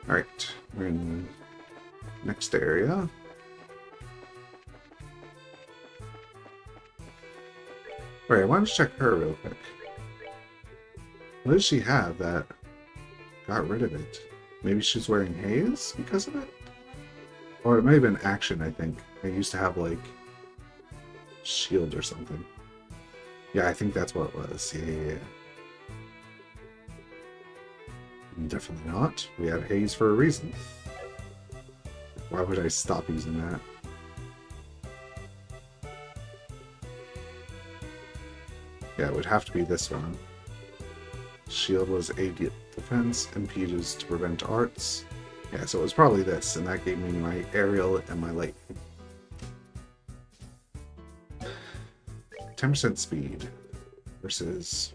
Alright, we're in the next area. Alright, I want to check her real quick. What does she have that got rid of it? Maybe she's wearing haze because of it? Or it may have been action, I think. I used to have, like, shield or something. Yeah, I think that's what it was. Yeah. Definitely not. We have haze for a reason. Why would I stop using that? Yeah, it would have to be this one. Shield was a defense, impede is to prevent arts. Yeah, so it was probably this, and that gave me my aerial and my light. 10% speed versus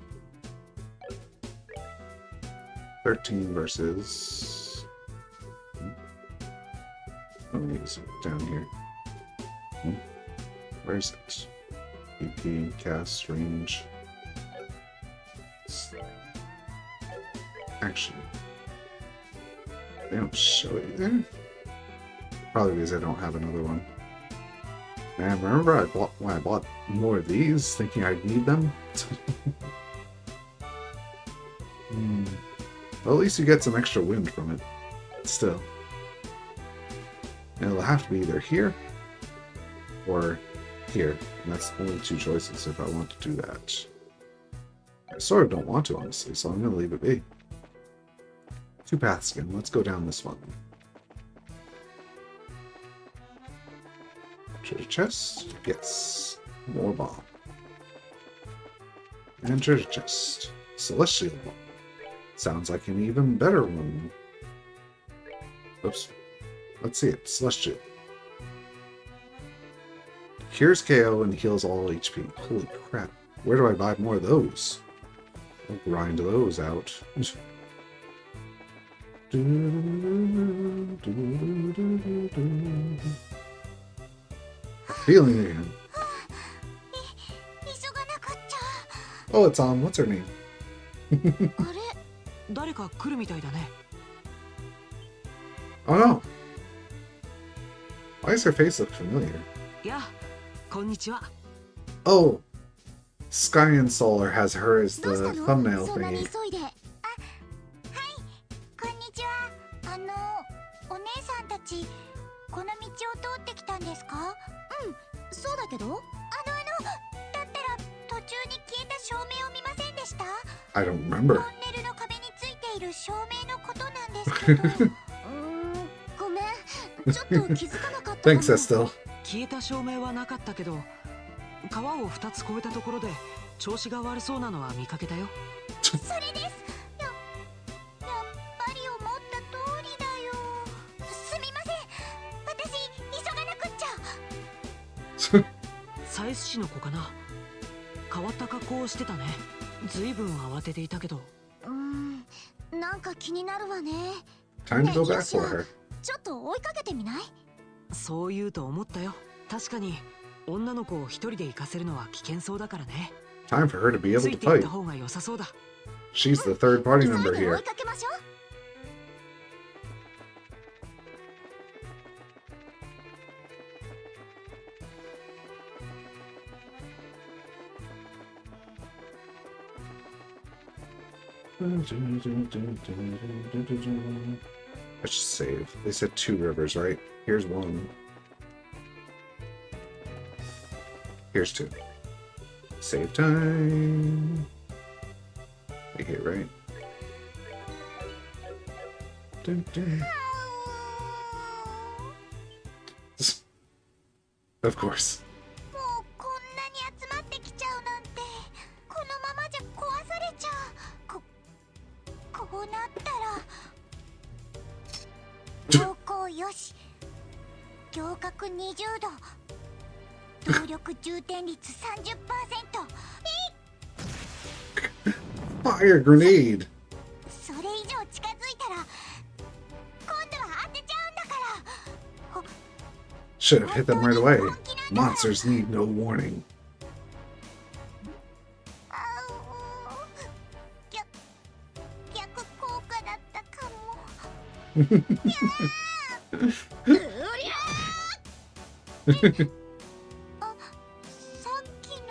13 versus... Oh, it's down here. Where is it? EP, cast, range. Action. They don't show it there? Probably because I don't have another one. Man, remember when I bought more of these, thinking I'd need them? Well, at least you get some extra wind from it. Still. And it'll have to be either here or here. And that's only two choices if I want to do that. I sort of don't want to, honestly, so I'm going to leave it be. Two paths again. Let's go down this one. Treasure chest? Yes. More bomb. And treasure chest. Celestial bomb. Sounds like an even better one. Oops. Let's see it. Celestial. Cures KO and heals all HP. Holy crap. Where do I buy more of those? I'll grind those out. Feeling again. Oh, it's on. What's her name? 誰か来るみたいだね。 Oh no. Why does her face look familiar? やあ、こんにちは。 Oh. Sky and Solar has her as どうした the の thumbnail そんなに thingy. 急いで。あ、はい、こんにちは。お姉さんたち、この道を通ってきたんですか？うん、そうだけど。だったら途中に消えた照明を見ませんでした？ I don't トン remember. ネルの壁についている照明のことなんですけど。ごめん、ちょっと気づかなかったかも。 Thanks, Estelle. 消えた照明はなかったけど、川を2つ越えたところで調子が悪そうなのは見かけたよ。それです。やっぱり思った通りだよ。すみません。私、急がなくっちゃ。サイス市の子かな。変わった格好をしてたね。ずいぶん慌てていたけど。なんか気になるわね。 Time to go ね、 back ヨシ for ア her. ちょっと追いかけてみない？そう言うと思ったよ。確かに女の子を一人で行かせるのは危険そうだからね。 Time for her to be つ able い to ていった fight. 方が良さそうだ。 She's the third party 急い member で追 here. いかけましょう。I should save. They said 2 rivers, right? Here's 1. Here's 2. Save time. Right here, right? Dun, dun. Of course. もうこんなに集まってきちゃうなんて、このままじゃ壊されちゃう。こうなったら方向よし、行角20度、動力充電率 30%。 Fire grenade! それ以上近づいたら今度は当てちゃうんだから。 Should have hit them right away. Monsters need no warning. 逆効果だったかも。あ、さっきの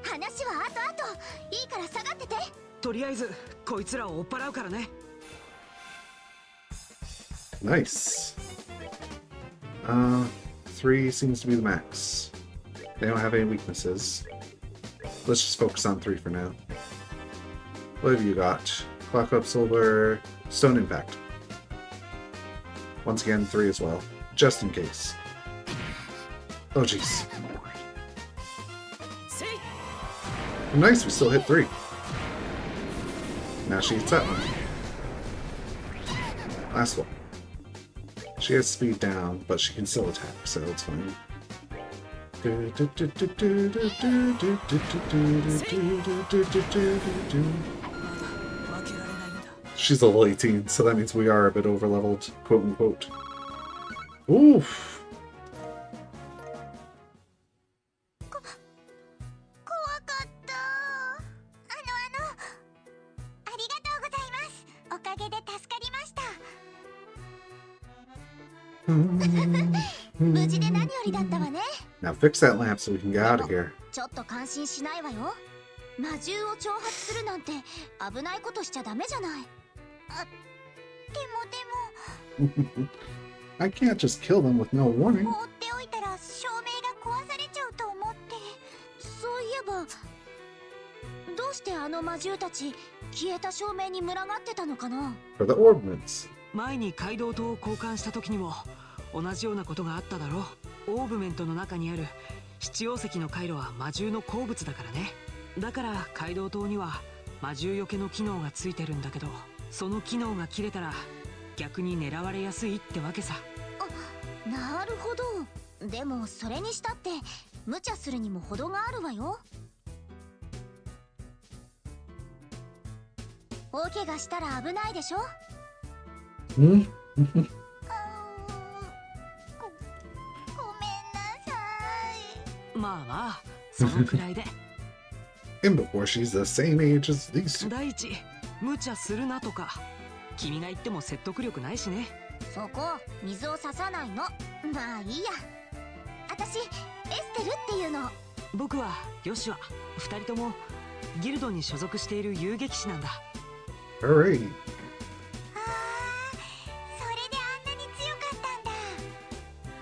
話は後々。いいから下がってて。とりあえずこいつらを追っ払うからね。Nice. 3 seems to be the max. They don't have any weaknesses. Let's just focus on 3 for now. What have you got? Clock Up Solar, Stone Impact. Once again, 3 as well, just in case. Oh jeez. Nice, we still hit 3. Now she hits that one. Last one. She has speed down, but she can still attack, so it's fine. She's level 18, so that means we are a bit overleveled, quote unquote. Oof! 怖かった。ありがとうございます。おかげで助かりました。無事で何よりだったわね。 Now fix that lamp so we can get out of here. ちょっと感心しないわよ。魔獣を挑発するなんて危ないことしちゃダメじゃない。あ、でも I can't just kill them with no warning. 放っておいたら照明が壊されちゃうと思って。そういえばどうしてあの魔獣たち消えた照明に群がってたのかな。 For the orbments. 前に街道灯を交換した時にも同じようなことがあっただろう。オーブメントの中にある七曜石の回路は魔獣の好物だからね。だから街道灯には魔獣よけの機能がついてるんだけど、その機能が切れたら逆に狙われやすいってわけさ。なるほど。でもそれにしたって無茶するにも程があるわよ。大怪我したら危ないでしょ。Hmm? ごめんなさい。まあまあそのくらいで。And before she's the same age as these two. 第一無茶するなとか君が言っても説得力ないしね。そこ水を差さないの。まあいいや。私エステルっていうの。僕はヨシュア、2人ともギルドに所属している遊撃士なんだ。 Alright. あー、それであんなに強かったんだ。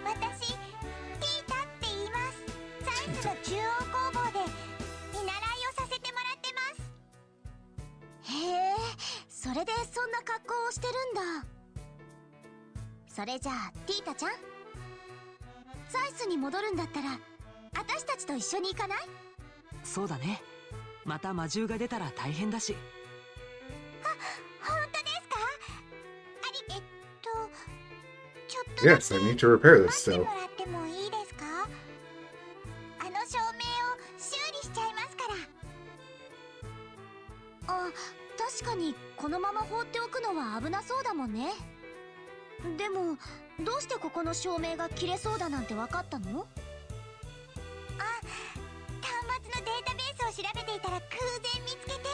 私、ティータって言います。サイズの中央工房で見習いをさせてもらってます。へえ、それでそんな格好をしてるんだ。それじゃあティータちゃん、サイスに戻るんだったら私たちと一緒に行かない？そうだね。また魔獣が出たら大変だし。本当ですか？ちょっと Yes, I need to repair 待 this っても still. らってもいいですか？あの照明を修理しちゃいますから。あ、確かにこのまま放っておくのは危なそうだもんね。でもどうしてここの照明が切れそうだなんて分かったの？あ、端末のデータベースを調べていたら偶然見つけて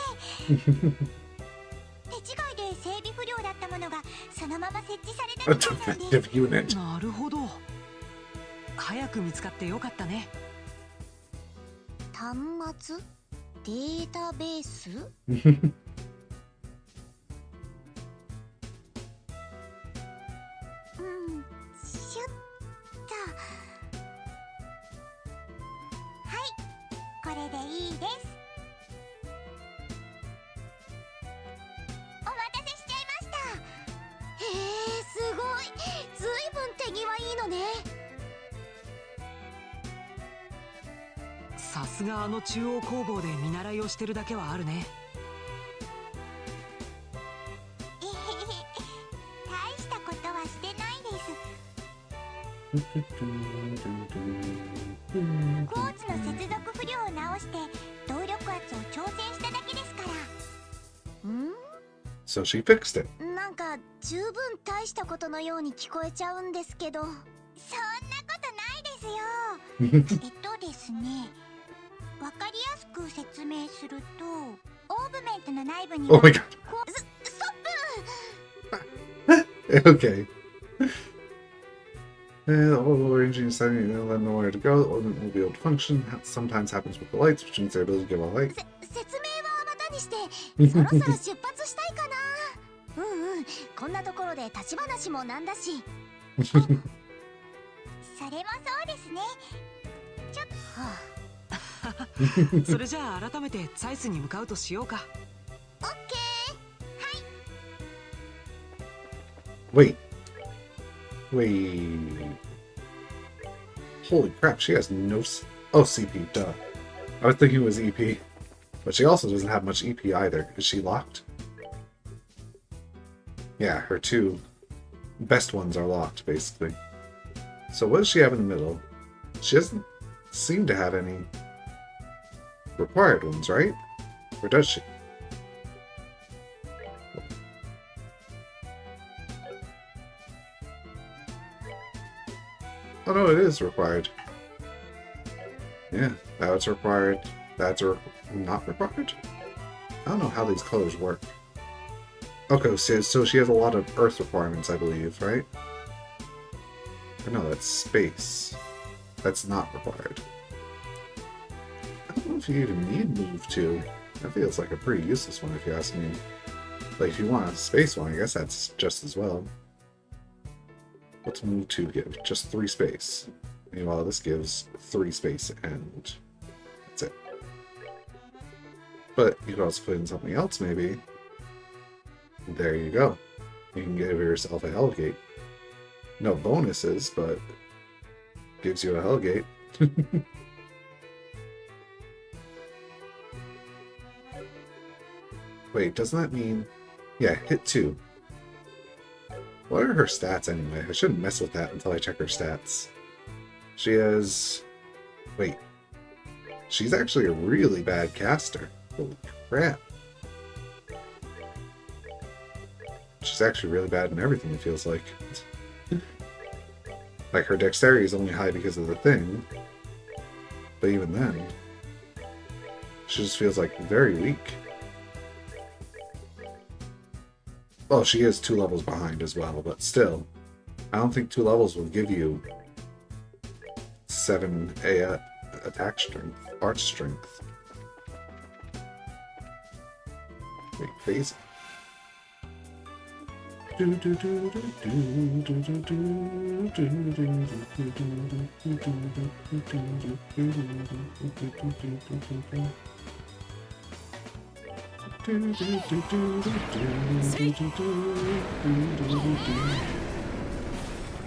手違いで整備不良だったものがそのまま設置された A みたいなんで defective unit. なるほど。早く見つかってよかったね。端末データベースシュッと。はい、これでいいです。お待たせしちゃいました。へえ、すごい。ずいぶん手際いいのね。さすがあの中央工房で見習いをしてるだけはあるね。えへへ大したことはしてないです。クォーツの接続不良を直して動力圧を調整しただけですから。So she fixed it. なんか十分大したことのように聞こえちゃうんですけど。そんなことないですよ。ですね、わかりやすく説明すると、オーブメントの内部には Oh my god. ストップ。 Okay. And the whole engine is setting and let them know where to go. The ornament will be able to function. That sometimes happens with the lights, which means their ability to give a light. 説明はまたにしてそろそろ出発したいかな。うんうん、こんなところで立ち話もなんだし。それもそうですね。ちょっと、はあ、それじゃあ改めてサイスに向かうとしようか。オッケー。 Wait. Wait. Holy crap, she has no... Oh, CP, duh. I was thinking it was EP. But she also doesn't have much EP either. Is she locked? Yeah, her two best ones are locked, basically. So what does she have in the middle? She doesn't seem to have any required ones, right? Or does she? Oh no, it is required. Yeah, that's required. That's not required? I don't know how these colors work. Okay, so she has a lot of earth requirements, I believe, right? Or no, that's space. That's not required. I don't know if you even need Move 2. That feels like a pretty useless one if you ask me. Like, if you want a space one, I guess that's just as well. What's Move 2 give? Just 3 space. Meanwhile, this gives 3 space and that's it. But you could also put in something else, maybe. There you go. You can give yourself a Hellgate. No bonuses, but gives you a Hellgate. Wait, doesn't that mean... Yeah, hit 2. What are her stats anyway? I shouldn't mess with that until I check her stats. She has... Wait. She's actually a really bad caster. Holy crap. She's actually really bad in everything, it feels like. Like, her dexterity is only high because of the thing. But even then, she just feels like very weak. Well, she is 2 levels behind as well, but still. I don't think 2 levels will give you 7 attack strength, arch strength. Wait, phase.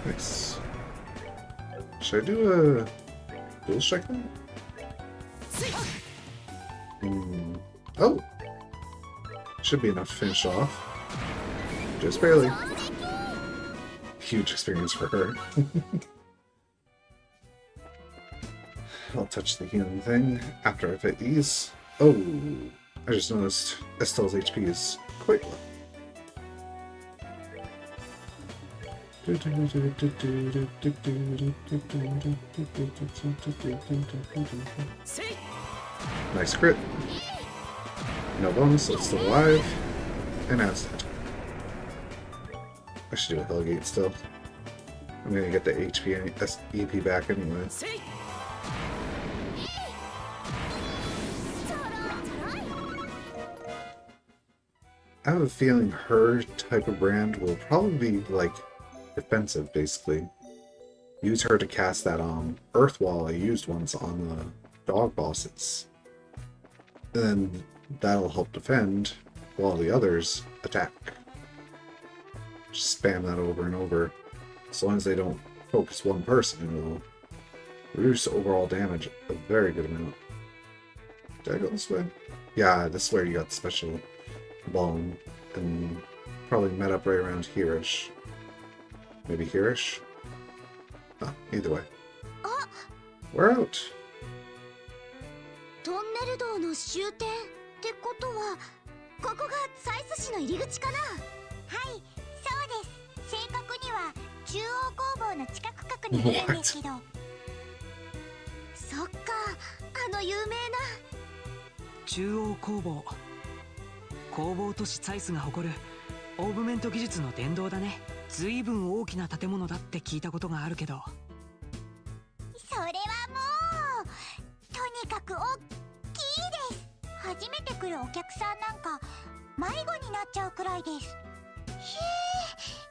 Nice. Should I do a dual strike then? Oh! Should be enough to finish off. Just barely. Huge experience for her. I'll touch the healing thing after I've hit these. Oh! I just noticed Estelle's HP is quite low. Nice crit. No bonus, so it's still alive. And now it's dead. I should do a Hellgate still. I'm gonna get the HP and EP back anyway. I have a feeling her type of brand will probably be like defensive, basically. Use her to cast that Earth Wall I used once on the dog bosses. And then that'll help defend while the others attack. Just spam that over and over. As long as they don't focus one person, it'll reduce overall damage a very good amount. Did I go this way? Yeah, this is where you got the special bone, and probably met up right around here-ish. Maybe here-ish? Oh, either way. We're out! トンネル道の終点ってことは、ここがサイス市の入り口かな。はい、そうです。正確には中央工房の近く角にいるんですけど。そっか、あの有名な中央工房。工房都市サイスが誇るオーブメント技術の殿堂だね。随分大きな建物だって聞いたことがあるけど。それはもうとにかく大きいです。初めて来るお客さんなんか迷子になっちゃうくらいです。へ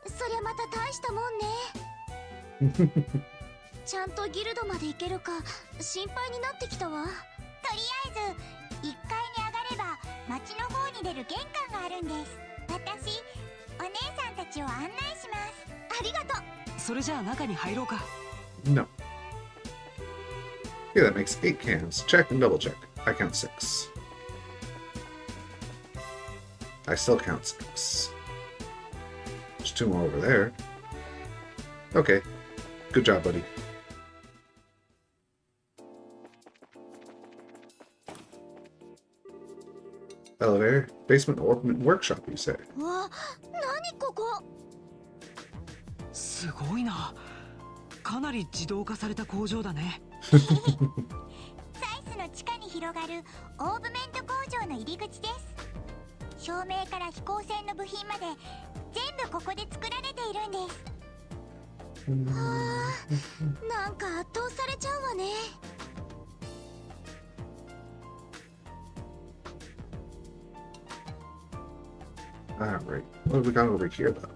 え、そりゃまた大したもんね。ちゃんとギルドまで行けるか心配になってきたわ。とりあえず1階に上がれば町の方に出る玄関があるんです。私、お姉さんたちを案内します。ありがとう。それじゃあ中に入ろうか。No. Yeah, that makes 8 cans. Check and double check. I count 6. I still count 6. There's 2 more over there. Okay. Good job, buddy. Elevator, basement, ornament workshop, you say? わ、何ここ。すごいな。かなり自動化された工場だね。サイスの地下に広がるオーブメント工場の入り口です。照明から飛行船の部品まで全部ここで作られているんです。はあ、なんか圧倒されちゃうわね。Alright, what have we got over here, though?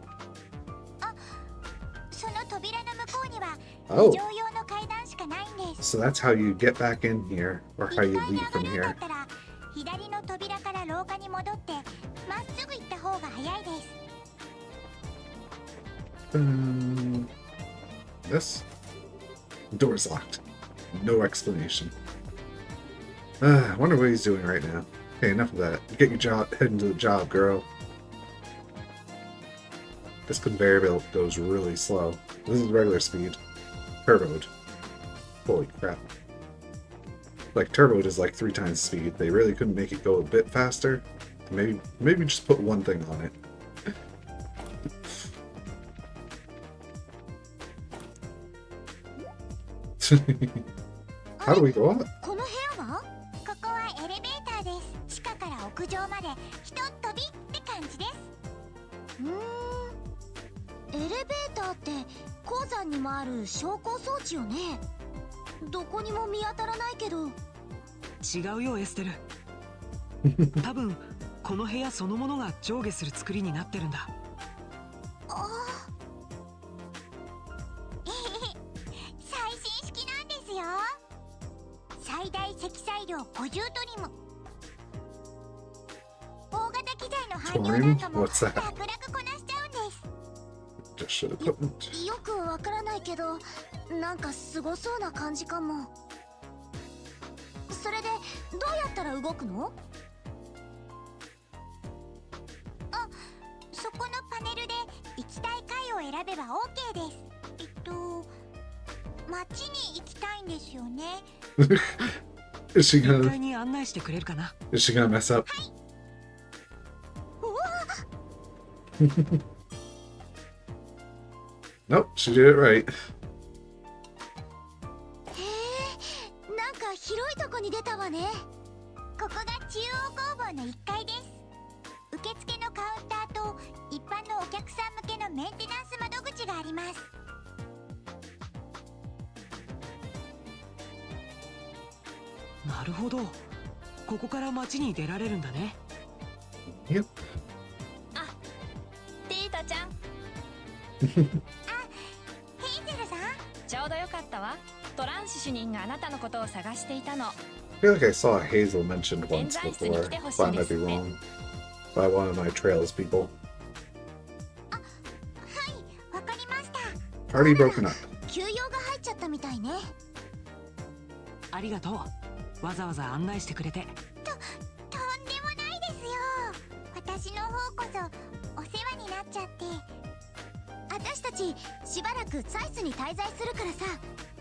その扉の向こうには Oh, 非常用の階段しかないんです。 so that's how you get back in here, or how 1 you 階に leave 上が from れなか here. ったら左の扉から廊下に戻ってまっすぐ行った方が早いです。This? Door's locked. No explanation. Wonder what he's doing right now. Okay, enough of that. Get your job, head into the job, girl. This conveyor belt goes really slow. This is regular speed. Turboed. Holy crap. Like, turboed is like 3 times speed. They really couldn't make it go a bit faster. Maybe just put one thing on it. How do we go up? この部屋は？ここはエレベーターです。地下から屋上までひとっ飛びって感じです。エレベーターって鉱山にもある昇降装置よね。どこにも見当たらないけど。違うよエステル。多分この部屋そのものが上下する作りになってるんだ。あ最新式なんですよ。最大積載量50トリム。大型機材の搬入なんかも What's that? 楽々こなしちゃうんです。 Just should equipment. よくわからないけど、なんかすごそうな感じかも。それでどうやったら動くの？あ、そこのパネルで行きたい階を選べば OK です。街に行きたいんですよね。Is she 1 gonna 階に案内してくれるかな。 is she gonna mess up? うわ Nope, she did it right. へえ、なんか広いとこに出たわね。ここが中央工房の1階です。受付のカウンターと一般のお客さん向けのメンテナンス窓口があります。なるほど、ここから街に出られるんだね。 Yep. ティータちゃん、ヘイゼルさん、ちょうどよかったわ。トランシ主任があなたのことを探していたの。 I feel like I saw Hazel mentioned once before, but I might be wrong. By one of my Trails people. はい、わかりました。 Party broken up. 休養が入っちゃったみたいね。ありがとう、わざわざ案内してくれて。とんでもないですよ。私の方こそお世話になっちゃって。私たちしばらくサイスに滞在するからさ、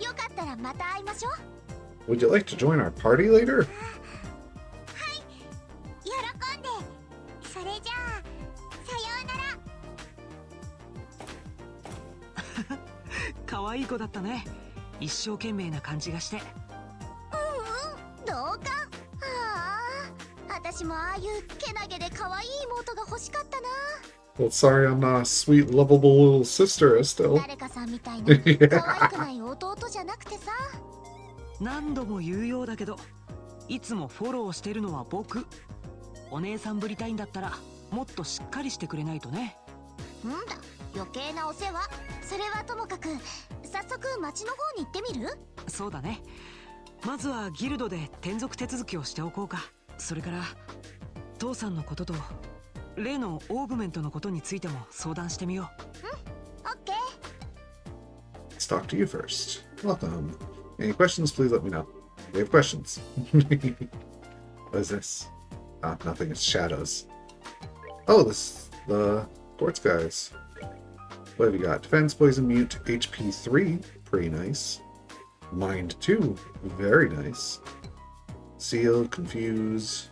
よかったらまた会いましょう。 Would you like to join our party later? 喜んで。それじゃあさようなら。可愛い子だったね。一生懸命な感じがして。同感。ああ、私もああいうけなげで可愛い妹が欲しかったな。 Well, sorry, I'm not a sweet, lovable little sister, Estelle. 誰かさんみたいな可愛くない弟じゃなくてさ。何度も言うようだけど、いつもフォローしてるのは僕。お姉さんぶりたいんだったらもっとしっかりしてくれないとね。んだ、余計なお世話。それはともかく、早速町の方に行ってみる？そうだね。まずはギルドで転属手続きをしておこうか。それから父さんのことと例のオーブメントのことについても相談してみよオッケー。 Let's talk to you first. Welcome. Any questions, please let me know. We have questions. What is this? Ah, nothing. It's shadows. Oh, this the sports guys. What have you got? Defense, poison, mute, HP 3. Pretty nice. Mind 2. Very nice. Seal, confuse.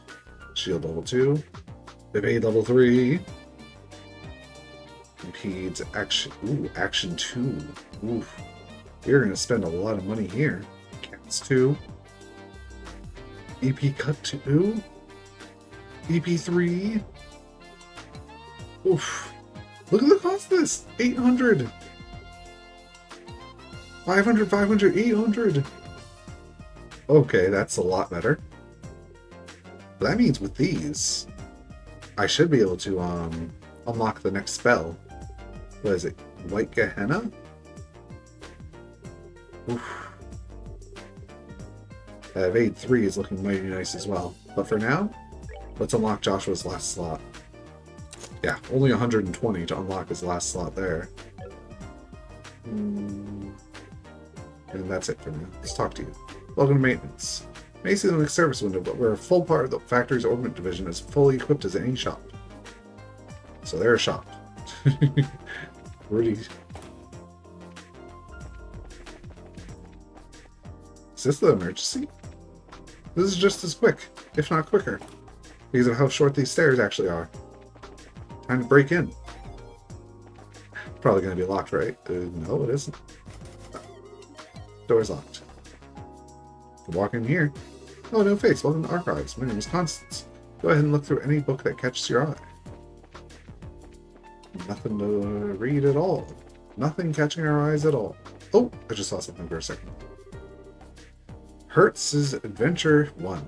Shield level 2. Evade level 3. Impedes action. Ooh, action 2. Oof. You're gonna spend a lot of money here. Cats 2. EP cut 2. EP 3. Oof. Look at the cost of this. 800. 500, 500, 800. Okay, that's a lot better. That means with these, I should be able to unlock the next spell. What is it? White Gehenna? Oof. Evade 3 is looking mighty nice as well. But for now, let's unlock Joshua's last slot. Yeah, only 120 to unlock his last slot there. And that's it for now. Let's talk to you. Welcome to maintenance. May see the next service window, but we're a full part of the factory's ornament division, as fully equipped as any shop. So they're a shop. Really. Is this the emergency? This is just as quick, if not quicker, because of how short these stairs actually are. Time to break in. Probably going to be locked, right? No, it isn't. Door's locked. Walk in here. Oh, no face. Welcome to Archives. My name is Constance. Go ahead and look through any book that catches your eye. Nothing to read at all. Nothing catching our eyes at all. Oh, I just saw something for a second. Hertz's Adventure 1.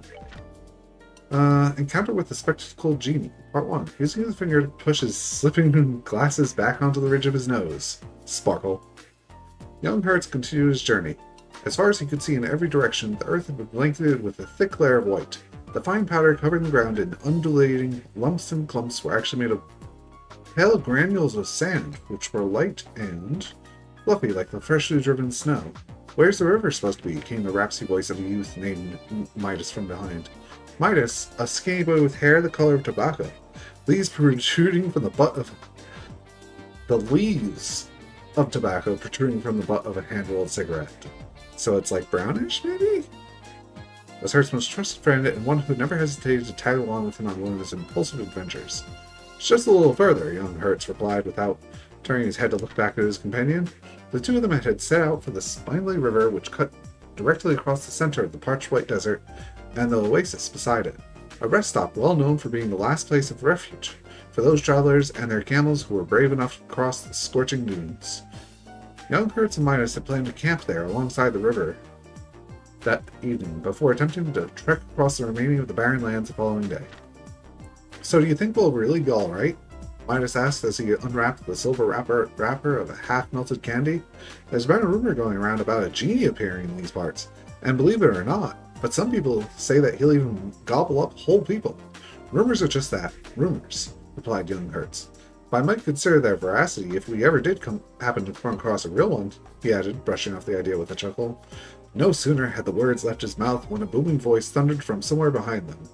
Encounter with the Spectacled Genie. Part 1. Using his finger to push his slipping glasses back onto the ridge of his nose. Sparkle. Young Hertz continued his journey. As far as he could see in every direction, the earth had been blanketed with a thick layer of white. The fine powder covering the ground in undulating lumps and clumps were actually made of pale granules of sand, which were light and fluffy like the freshly driven snow. Where's the river supposed to be? Came the rapsy voice of a youth named Midas from behind. Midas, a skinny boy with hair the color of tobacco, leaves protruding from the butt of the leaves of tobacco protruding from the butt of a hand-rolled cigarette. So it's like brownish, maybe? Was Hertz's most trusted friend and one who never hesitated to tag along with him on one of his impulsive adventures. Just a little further, young Hertz replied without turning his head to look back at his companion. The two of them had set out for the spindly river which cut directly across the center of the parched white desert and the oasis beside it, a rest stop well known for being the last place of refuge for those travelers and their camels who were brave enough to cross the scorching dunes. Young Hertz and Midas had planned to camp there alongside the river that evening before attempting to trek across the remaining of the barren lands the following day. So do you think we'll really be alright? Midas asked as he unwrapped the silver wrapper of a half-melted candy. There's been a rumor going around about a genie appearing in these parts, and believe it or not, but some people say that he'll even gobble up whole people. Rumors are just that, rumors, replied young Hertz. But I might consider their veracity if we ever did happen to come across a real one, he added, brushing off the idea with a chuckle. No sooner had the words left his mouth when a booming voice thundered from somewhere behind them.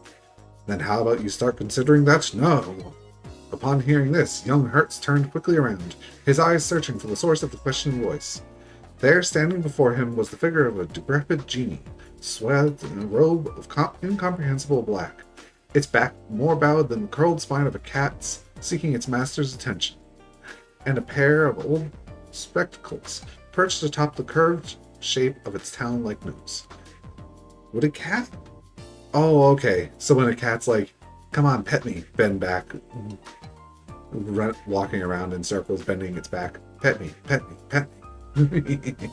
Then how about you start considering that no? Upon hearing this, young Hertz turned quickly around, his eyes searching for the source of the questioning voice. There, standing before him, was the figure of a decrepit genie, swathed in a robe of incomprehensible black, its back more bowed than the curled spine of a cat's, seeking its master's attention, and a pair of old spectacles perched atop the curved shape of its talon-like nose. Would a cat? Oh, okay. So when a cat's like, come on, pet me, bend back, walking around in circles, bending its back. Pet me, pet me, pet me.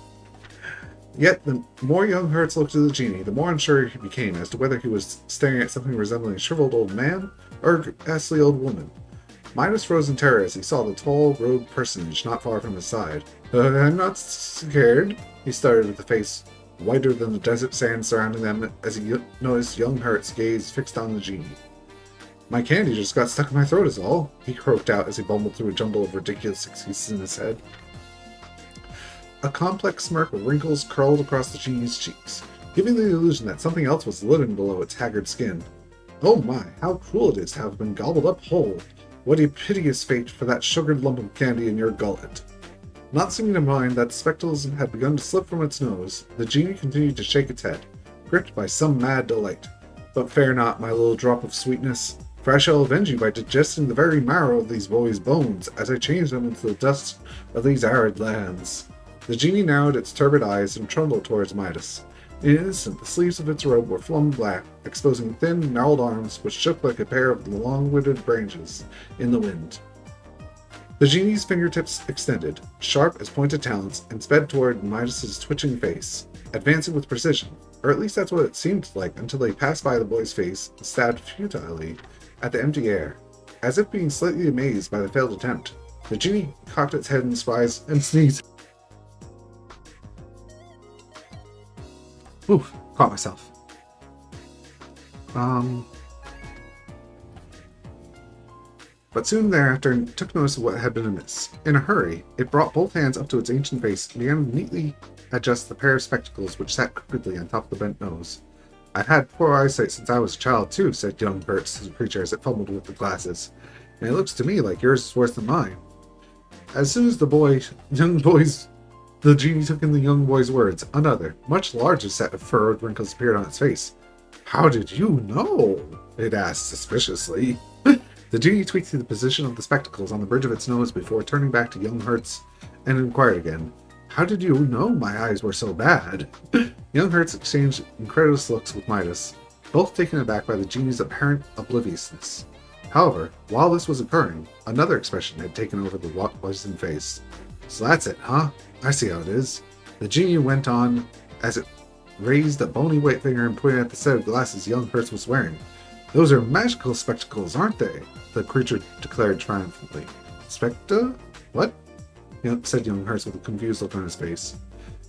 Yet, the more young Hertz looked at the genie, the more unsure he became as to whether he was staring at something resembling a shriveled old man or a ghastly old woman. Midas froze in terror as he saw the tall, robed personage not far from his side. I'm not scared, he started with a face whiter than the desert sand surrounding them as he noticed young Hertz gaze fixed on the genie. My candy just got stuck in my throat is all, he croaked out as he bumbled through a jumble of ridiculous excuses in his head. A complex smirk of wrinkles curled across the genie's cheeks, giving the illusion that something else was living below its haggard skin. Oh my, how cruel it is to have been gobbled up whole! What a piteous fate for that sugared lump of candy in your gullet! Not seeming to mind that the spectacles had begun to slip from its nose, the genie continued to shake its head, gripped by some mad delight. But fear not, my little drop of sweetness, for I shall avenge you by digesting the very marrow of these boys' bones as I change them into the dust of these arid lands. The genie narrowed its turbid eyes and trundled towards Midas. In an instant, the sleeves of its robe were flung black, exposing thin, gnarled arms which shook like a pair of long-winded branches in the wind. The genie's fingertips extended, sharp as pointed talons, and sped toward Midas's twitching face, advancing with precision, or at least that's what it seemed like until they passed by the boy's face and stabbed futilely at the empty air. As if being slightly amazed by the failed attempt, the genie cocked its head in surprise and sneezed. Ooh, caught myself. But soon thereafter took notice of what had been amiss. In a hurry, it brought both hands up to its ancient face and began to neatly adjust the pair of spectacles which sat crookedly on top of the bent nose. I've had poor eyesight since I was a child too, said young Hertz to the creature as it fumbled with the glasses, and it looks to me like yours is worse than mine. As soon as the genie took in the young boy's words, another, much larger set of furrowed wrinkles appeared on its face. How did you know? It asked suspiciously. The genie tweaked the position of the spectacles on the bridge of its nose before turning back to young Hertz and inquired again, how did you know my eyes were so bad? Young Hertz exchanged incredulous looks with Midas, both taken aback by the genie's apparent obliviousness. However, while this was occurring, another expression had taken over the wizened face. So that's it, huh? I see how it is. The genie went on as it raised a bony white finger and pointed at the set of glasses young Hertz was wearing. Those are magical spectacles, aren't they? The creature declared triumphantly. Spectre? What? Said young Hertz with a confused look on his face.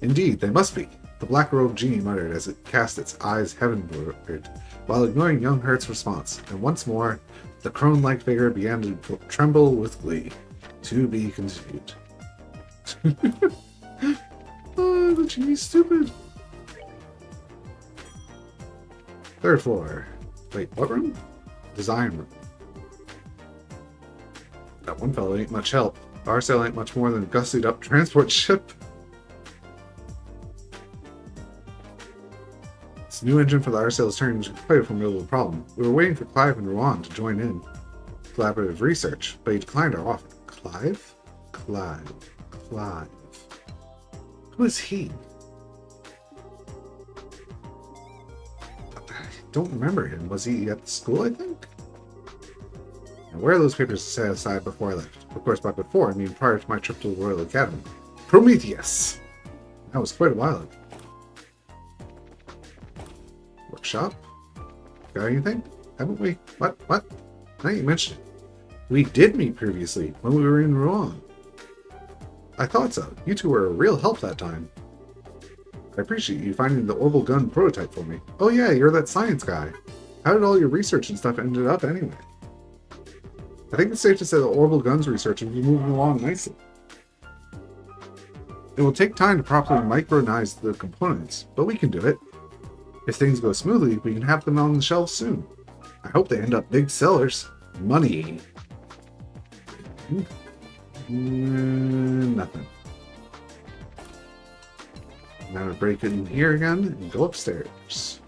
Indeed, they must be, the black-robed genie muttered as it cast its eyes heavenward, while ignoring young Hertz's response, and once more, the crone-like figure began to tremble with glee. To be continued. Oh, the genie's stupid. Third floor. Wait, what room? Design room. That one fellow ain't much help. Our sail ain't much more than a gussied up transport ship. This new engine for the RSL is turning into quite a formidable problem. We were waiting for Clive and Rouen to join in collaborative research, but he declined our offer. Clive? Clive. Who is he? I don't remember him. Was he at the school, I think? And where are those papers set aside before I left? Of course, by before, I mean prior to my trip to the Royal Academy. Prometheus! That was quite a while ago. Workshop? Got anything? Haven't we? What? Now you mentioned it. We did meet previously, when we were in Rouen. I thought so. You two were a real help that time. I appreciate you finding the orbital gun prototype for me. Oh yeah, you're that science guy. How did all your research and stuff ended up anyway? I think it's safe to say that orbital guns research is moving along nicely. It will take time to properly micronize the components, but we can do it. If things go smoothly, we can have them on the shelves soon. I hope they end up big sellers. Money. Nothing. I'm gonna break in here again and go upstairs.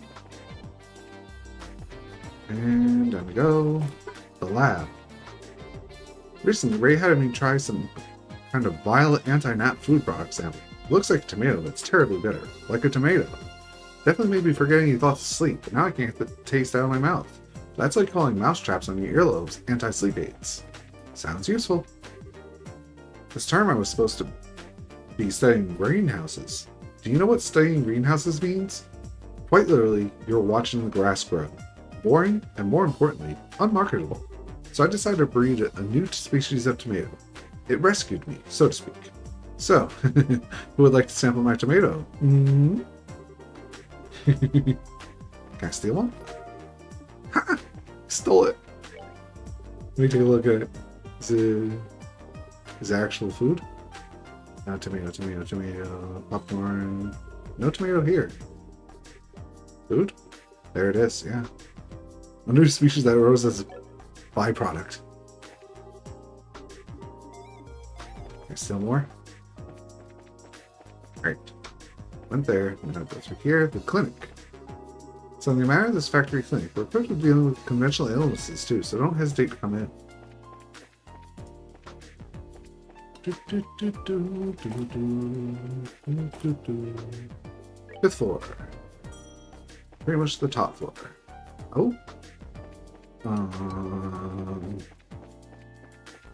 And down we go. The lab. Recently, Ray had me try some kind of vile anti-gnat food product sample. Looks like a tomato, but it's terribly bitter. Like a tomato. Definitely made me forget any thoughts of sleep, but now I can't get the taste out of my mouth. That's like calling mouse traps on your earlobes anti-sleep aids. Sounds useful. This term I was supposed to be studying greenhouses. Do you know what studying greenhouses means? Quite literally, you're watching the grass grow. Boring, and more importantly, unmarketable. So I decided to breed a new species of tomato. It rescued me, so to speak. So, who would like to sample my tomato? Mm-hmm. Can I steal one? Ha! Stole it. Let me take a look at it. Is it actual food? Tomato, popcorn. No tomato here. Food? There it is, yeah. A new species that arose as a byproduct. There's still more. Alright. Went there. I'm gonna go through here. The clinic. So in the matter of this factory clinic, we're equipped with dealing with conventional illnesses too, so don't hesitate to come in. Fifth floor. Pretty much the top floor. Oh.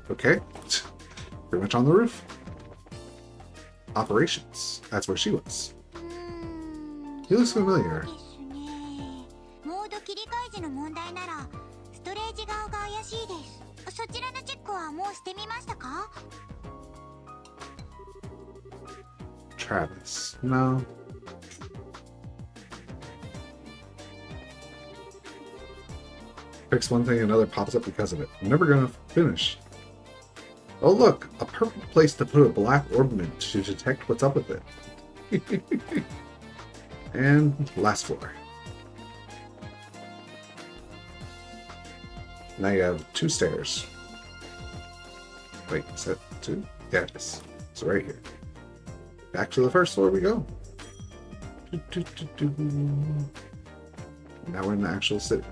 Okay. Pretty much on the roof. Operations. That's where she was. He looks familiar. モード切り替え時の問題ならストレージ側が怪しいです。そちらのチェックはもうしてみましたか? Travis. No. Fix one thing, another pops up because of it. I'm never gonna finish. Oh look, a perfect place to put a black orbment to detect what's up with it. And last floor. Now you have two stairs. Wait, is that two? Yeah, it is. So right here. Back to the first floor we go. Now we're in the actual city.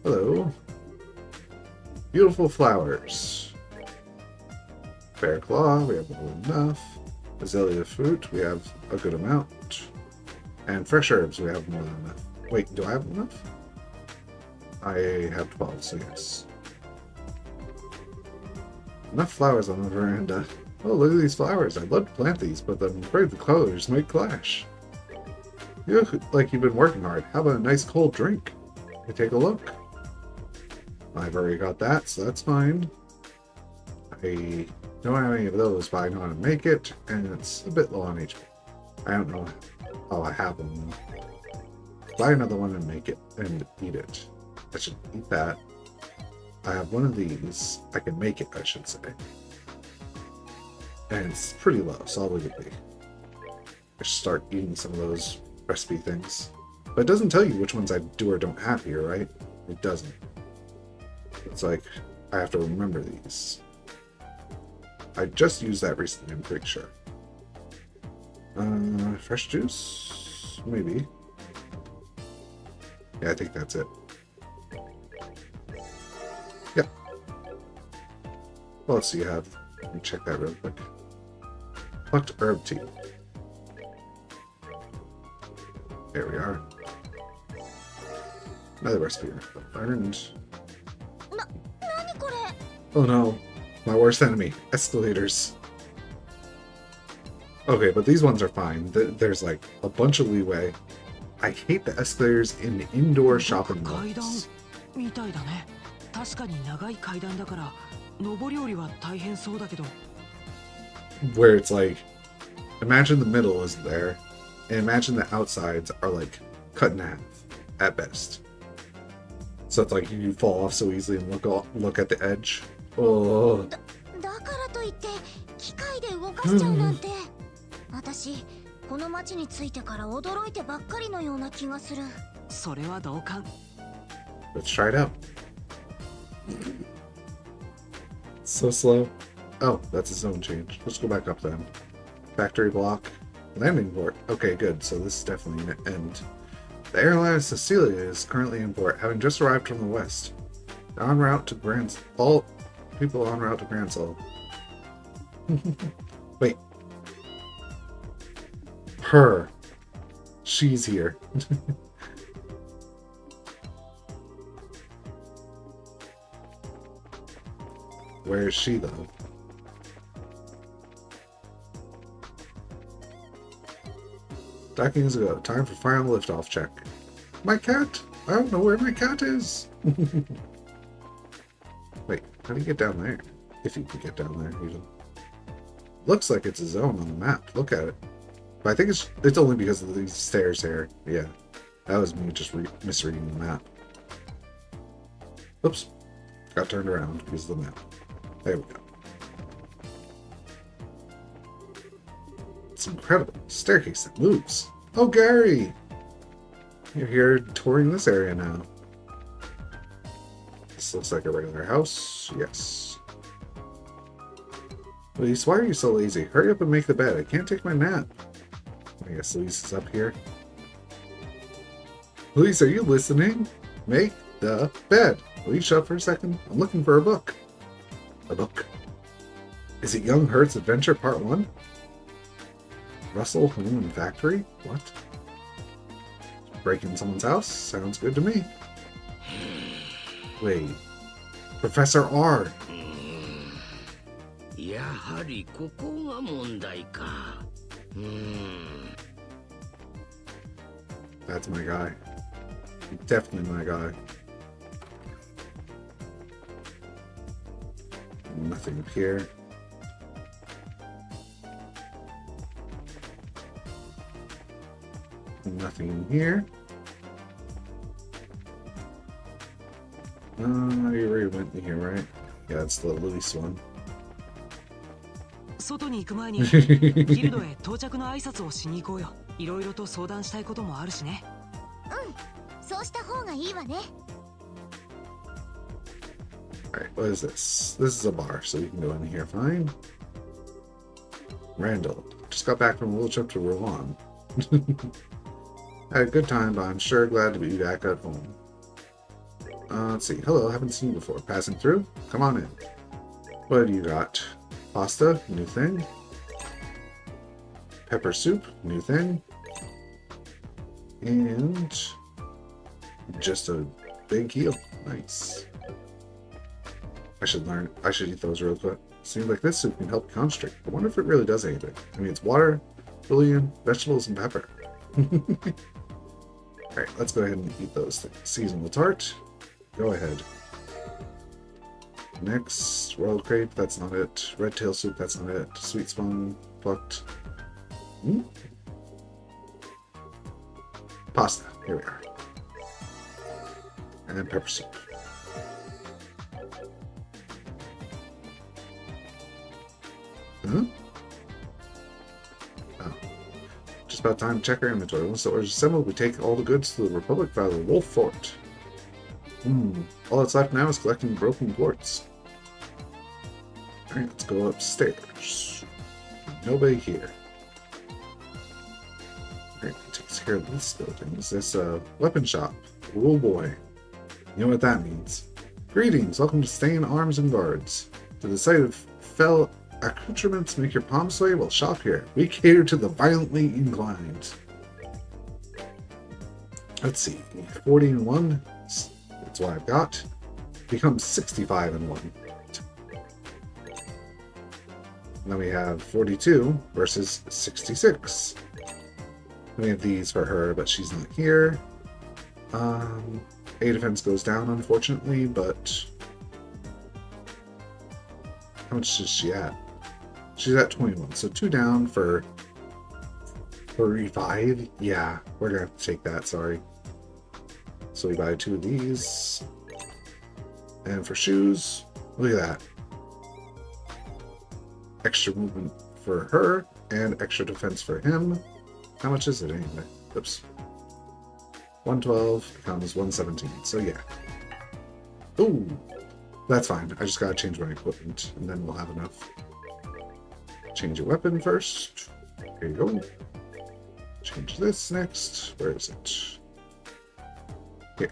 Hello. Beautiful flowers. Bear claw, we have more than enough. Azalea fruit, we have a good amount. And fresh herbs, we have more than enough. Wait, do I have enough? I have 12, so yes. Enough flowers on the veranda. Oh, look at these flowers. I'd love to plant these, but I'm afraid the colors might clash. You look like you've been working hard. How about a nice cold drink? Can you take a look? I've already got that, so that's fine. I don't have any of those, but I know how to make it, and it's a bit low on HP. I don't know how I have them. Buy another one and make it, and eat it. I should eat that. I have one of these. I can make it, I should say. And it's pretty low, so I'll leave it be. I should start eating some of those recipe things. But it doesn't tell you which ones I do or don't have here, right? It doesn't. It's like, I have to remember these. I just used that recently, I'm pretty sure. Fresh juice? Maybe. Yeah, I think that's it. Yep. What else do you have? Let me check that real quick. Plucked herb tea. There we are. Another recipe learned. 何これ Oh no, my worst enemy, escalators. Okay, but these ones are fine. There's like a bunch of leeway. I hate the escalators in indoor shopping 階段 malls. みたいだね。確かに長い階段だから上り下りは大変そうだけど。 Where it's like, imagine the middle is there, and imagine the outsides are like cut in half at best. So it's like you fall off so easily and look at the edge. Oh. だからといって機械で動かしちゃうなんて私この街に着いてから驚いてばっかりのような気がするそれは同感。 Let's try it out. So slow. Oh, that's a zone change. Let's go back up then. Factory block. Landing port. Okay, good. So this is definitely an end. The airline of Cecilia is currently in port, having just arrived from the west. En route to all people en route to Gransol. Wait. Her. She's here. Where is she, though? Dockings ago. Time for final liftoff check. My cat! I don't know where my cat is! Wait, how do you get down there? If you can get down there, even. Looks like it's a zone on the map. Look at it. But I think it's only because of these stairs here. Yeah. That was me just misreading the map. Oops. Got turned around because of the map. There we go. It's incredible. Staircase that moves. Oh, Gary! You're here touring this area now. This looks like a regular house. Yes. Luis, why are you so lazy? Hurry up and make the bed. I can't take my nap. I guess Luis is up here. Luis, are you listening? Make the bed. Will you shut up for a second? I'm looking for a book. A book. Is it Young Hertz Adventure Part 1? Russell Home and Factory? What? Break in someone's house? Sounds good to me. Wait. Professor R. やはりここが問題か。That's my guy. Definitely my guy. Nothing up here. Nothing in here. You already went in here, right? Yeah, it's the Luis one. 外に行く前にギルドへ到着の挨拶をしに行こうよ。いろいろと相談したいこともあるしね。そうした方がいいわね Alright, what is this? This is a bar, so you can go in here fine. Randall. Just got back from a little trip to Rouen. Had a good time, but I'm sure glad to be back at home. Let's see. Hello, haven't seen you before. Passing through? Come on in. What do you got? Pasta? New thing. Pepper soup? New thing. And just a big heel. Nice. I should eat those real quick. Seems like this soup can help constrict. I wonder if it really does anything. I mean, it's water, bouillon, vegetables, and pepper. Alright, let's go ahead and eat those things. Season with tart. Go ahead. Next, royal crepe, that's not it. Red tail soup, that's not it. Sweet spawn, plucked. Pasta, here we are. And pepper soup. Huh? Oh. Just about time to check our inventory. Once the order is assembled, we take all the goods to the Republic via the Wolf Fort. All that's left now is collecting broken quartz. Alright, let's go upstairs. Nobody here. Alright, takes care of this building. Is this a weapon shop? Oh boy. You know what that means. Greetings, welcome to Stain Arms and Guards. To the site of fell accoutrements make your palms sway? Well, shop here. We cater to the violently inclined. Let's see. 40 and 1. That's what I've got. Becomes 65 and 1. And then we have 42 versus 66. We have these for her, but she's not here. A defense goes down, unfortunately, but how much is she at? She's at 21, so 2 down for 35. Yeah, we're gonna have to take that, sorry. So we buy 2 of these. And for shoes, look at that. Extra movement for her, and extra defense for him. How much is it anyway? Oops. 112 becomes 117, so yeah. Ooh, that's fine. I just gotta change my equipment, and then we'll have enough. Change your weapon first. Here you go. Change this next. Where is it? Here.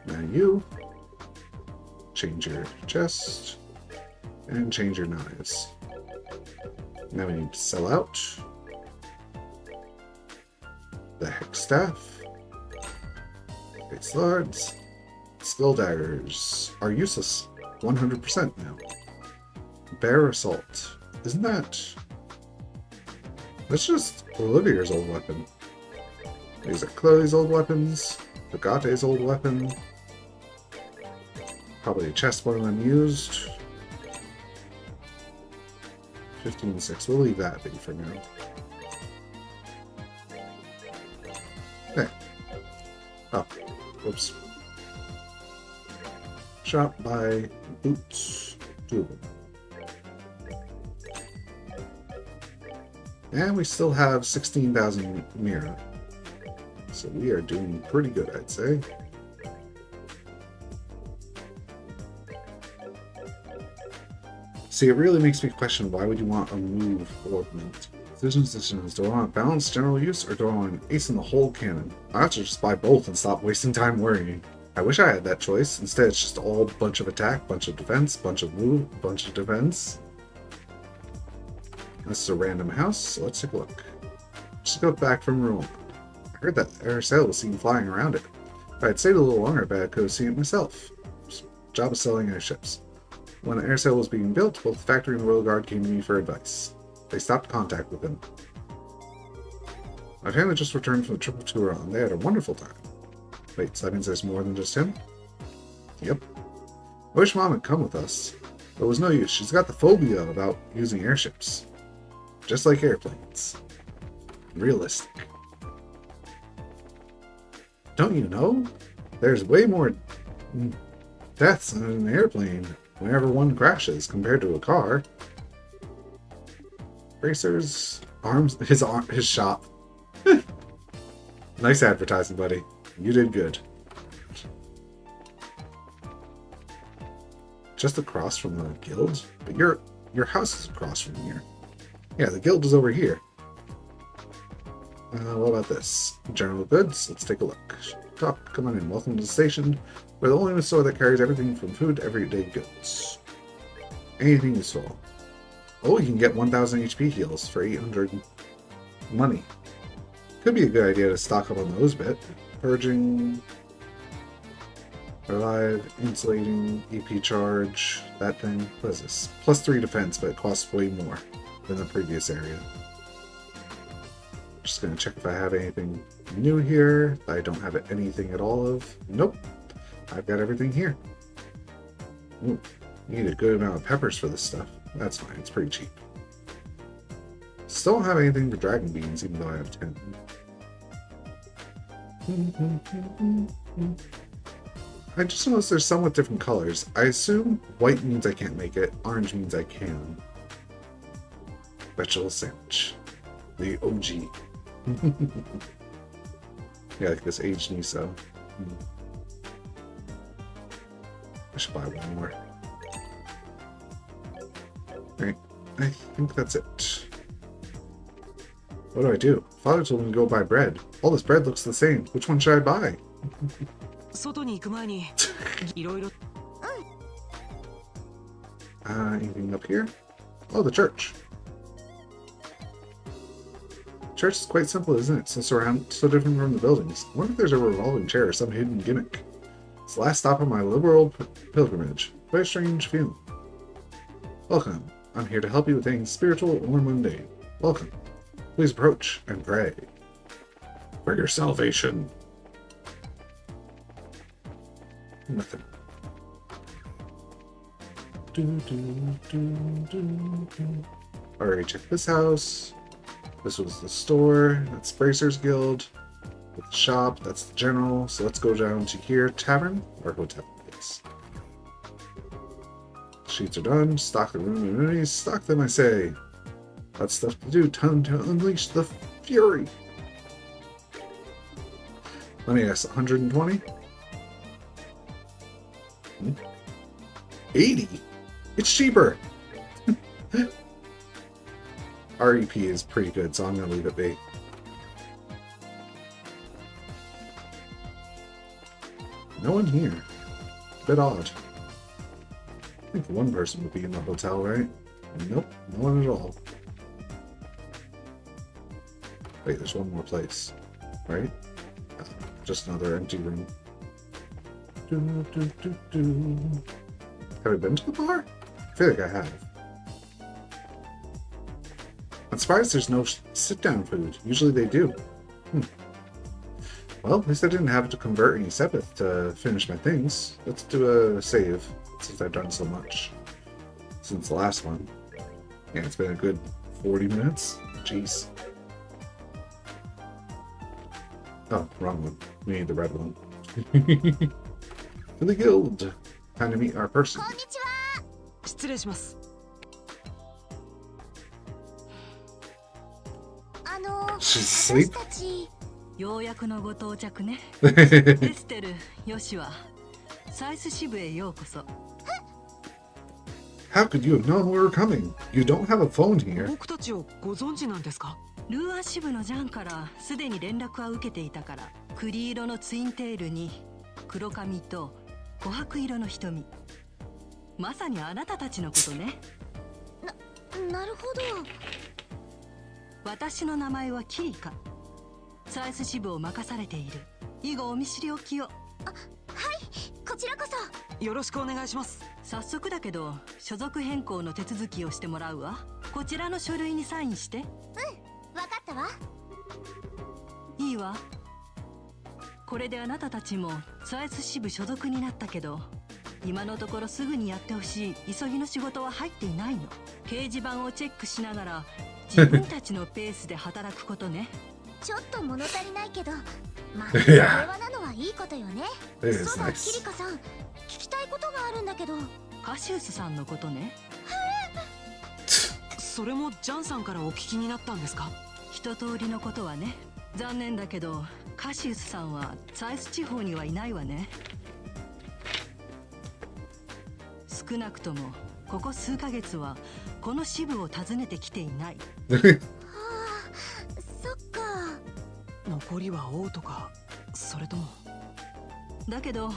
Now you change your chest and change your knives. Now we need to sell out the hex staff, great swords, skull daggers are useless 100% now. Bear assault, isn't that? That's just Olivia's old weapon. These are Chloe's old weapons, Agate's old weapon. Probably a chest one unused. 15-6. We'll leave that be for now. Hey. Oh. Whoops. Shop by boots. 2 of them. And we still have 16,000 Mira. So we are doing pretty good, I'd say. See, it really makes me question, why would you want a move ornament? Decisions. Do I want balanced general use, or do I want an ace in the whole cannon? I have to just buy both and stop wasting time worrying. I wish I had that choice. Instead, it's just all bunch of attack, bunch of defense, bunch of move, bunch of defense. This is a random house, so let's take a look. Just got back from Rome. I heard that Aracel was seen flying around it. If I had stayed a little longer, I bet I could have seen it myself. Job of selling airships. When Aracel was being built, both the factory and the Royal Guard came to me for advice. They stopped contact with him. My family just returned from the Triple Turon. They had a wonderful time. Wait, so that means there's more than just him? Yep. I wish Mom had come with us, but it was no use. She's got the phobia about using airships. Just like airplanes. Realistic. Don't you know? There's way more deaths in an airplane whenever one crashes compared to a car. Racers, arms, his shop. Nice advertising, buddy. You did good. Just across from the guild? But your house is across from here. Yeah, the guild is over here. What about this? General goods? Let's take a look. Top, come on in. Welcome to the station. We're the only store that carries everything from food to everyday goods. Anything useful. Oh, you can get 1000 HP heals for 800 money. Could be a good idea to stock up on those bit. Purging. Revive, insulating, EP charge, that thing. What is this? Plus 3 defense, but it costs way more than the previous area. Just gonna check if I have anything new here. I don't have anything at all of. Nope. I've got everything here. Ooh, need a good amount of peppers for this stuff. That's fine, it's pretty cheap. Still don't have anything for dragon beans, even though I have 10. I just noticed there's somewhat different colors. I assume white means I can't make it, orange means I can. Vegetable sandwich. The OG. Yeah, like this aged miso. I should buy one more. Alright, I think that's it. What do? Father told me to go buy bread. All this bread looks the same. Which one should I buy? 外に行く前にいろいろ Anything up here? Oh, the church. Church is quite simple, isn't it? Since around so different from the buildings. I wonder if there's a revolving chair or some hidden gimmick. It's the last stop on my liberal pilgrimage. Quite a strange feeling. Welcome. I'm here to help you with things spiritual or mundane. Welcome. Please approach and pray. For your salvation. Nothing. Alright, check this house. This was the store. That's Bracer's Guild. With the shop, that's the general. So let's go down to here. Tavern or hotel, yes. Sheets are done. Stock the room and enemies. Stock them, I say. That's stuff to do. Time to unleash the fury. Let me guess, 120? 80? It's cheaper! REP is pretty good, so I'm gonna leave it be. No one here. Bit odd. I think one person would be in the hotel, right? Nope, no one at all. Wait, there's one more place, right? Just another empty room. Have I been to the bar? I feel like I have. I'm surprised there's no sit-down food. Usually they do. Well, at least I didn't have to convert any Sepith to finish my things. Let's do a save, since I've done so much since the last one. Yeah, it's been a good 40 minutes. Jeez. Oh, wrong one. We need the red one. To the guild. Time to meet our person. こんにちは。失礼します She's asleep? 私たちようやくのご到着ね。エステル、ヨシはサイス支部へようこそ。 How could you have known we were coming? You don't have a phone here. 僕たちをご存知なんですか？ルーア支部のジャンからすでに連絡は受けていたから、栗色のツインテールに黒髪と琥珀色の瞳。まさにあなたたちのことね。なるほど。私の名前はキリカ。サイス支部を任されている。以後お見知りおきを。こちらこそ。よろしくお願いします。早速だけど所属変更の手続きをしてもらうわ。こちらの書類にサインして。わかったわ。いいわ。これであなたたちもサイス支部所属になったけど、今のところすぐにやってほしい急ぎの仕事は入っていないの。掲示板をチェックしながら自分たちのペースで働くことね。ちょっと物足りないけど、まあいや平和なのはいいことよね。 It is そうだ、 nice. キリカさん、聞きたいことがあるんだけど。カシウスさんのことね。それもジャンさんからお聞きになったんですか？一通りのことはね。残念だけどカシウスさんはサイス地方にはいないわね。少なくともここ数ヶ月はこの支部を訪ねてきていない。そっか。残りは王とか、それとも。だけど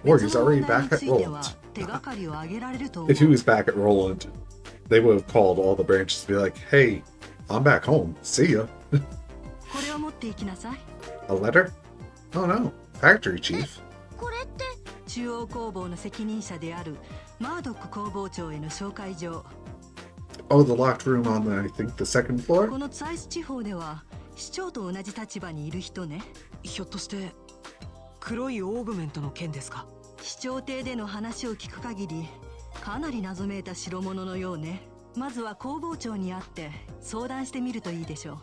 Or 別 he's の already 問題 back に at ついては Roland. 手がかりをあげられると思 If he う。 was back at Roland, they would have called all the branches to be like, hey, I'm back home. See ya. これを持っていきなさい。 A letter? Oh no. Factory chief. これって。中央工房の責任者であるマードック工房長への紹介状。 Oh, the locked room on the, I think, the second floor? このツァイス地方では市長と同じ立場にいる人ね。ひょっとして黒いオーブメントの件ですか？市長邸での話を聞く限りかなり謎めいた代物のようね。まずは工房長に会って相談してみるといいでしょう。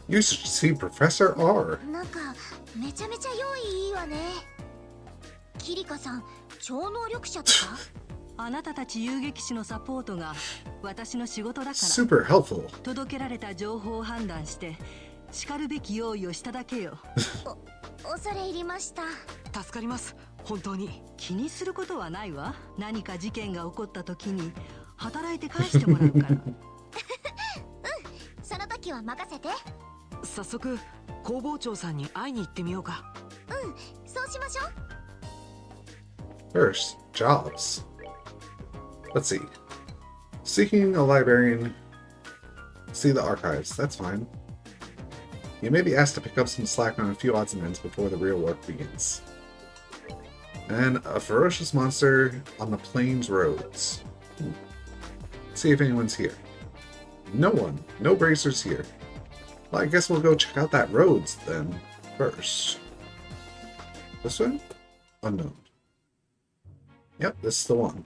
You should see Professor R. なんかめちゃめちゃ用意いいわね。キリカさん超能力者とか？あなたたち遊撃士のサポートが私の仕事だから。 Super helpful. 届けられた情報を判断して叱るべき用意をしただけよ。恐れ入りました。助かります、本当に。気にすることはないわ。何か事件が起こった時に働いて返してもらうから。その時は任せて。早速工房長さんに会いに行ってみようか。そうしましょう。 First, jobs. Let's see. Seeking a librarian. See the archives. That's fine. You may be asked to pick up some slack on a few odds and ends before the real work begins. And a ferocious monster on the plains roads. See if anyone's here. No one. No bracers here. Well, I guess we'll go check out that roads then first. This one? Unknown. Yep, this is the one.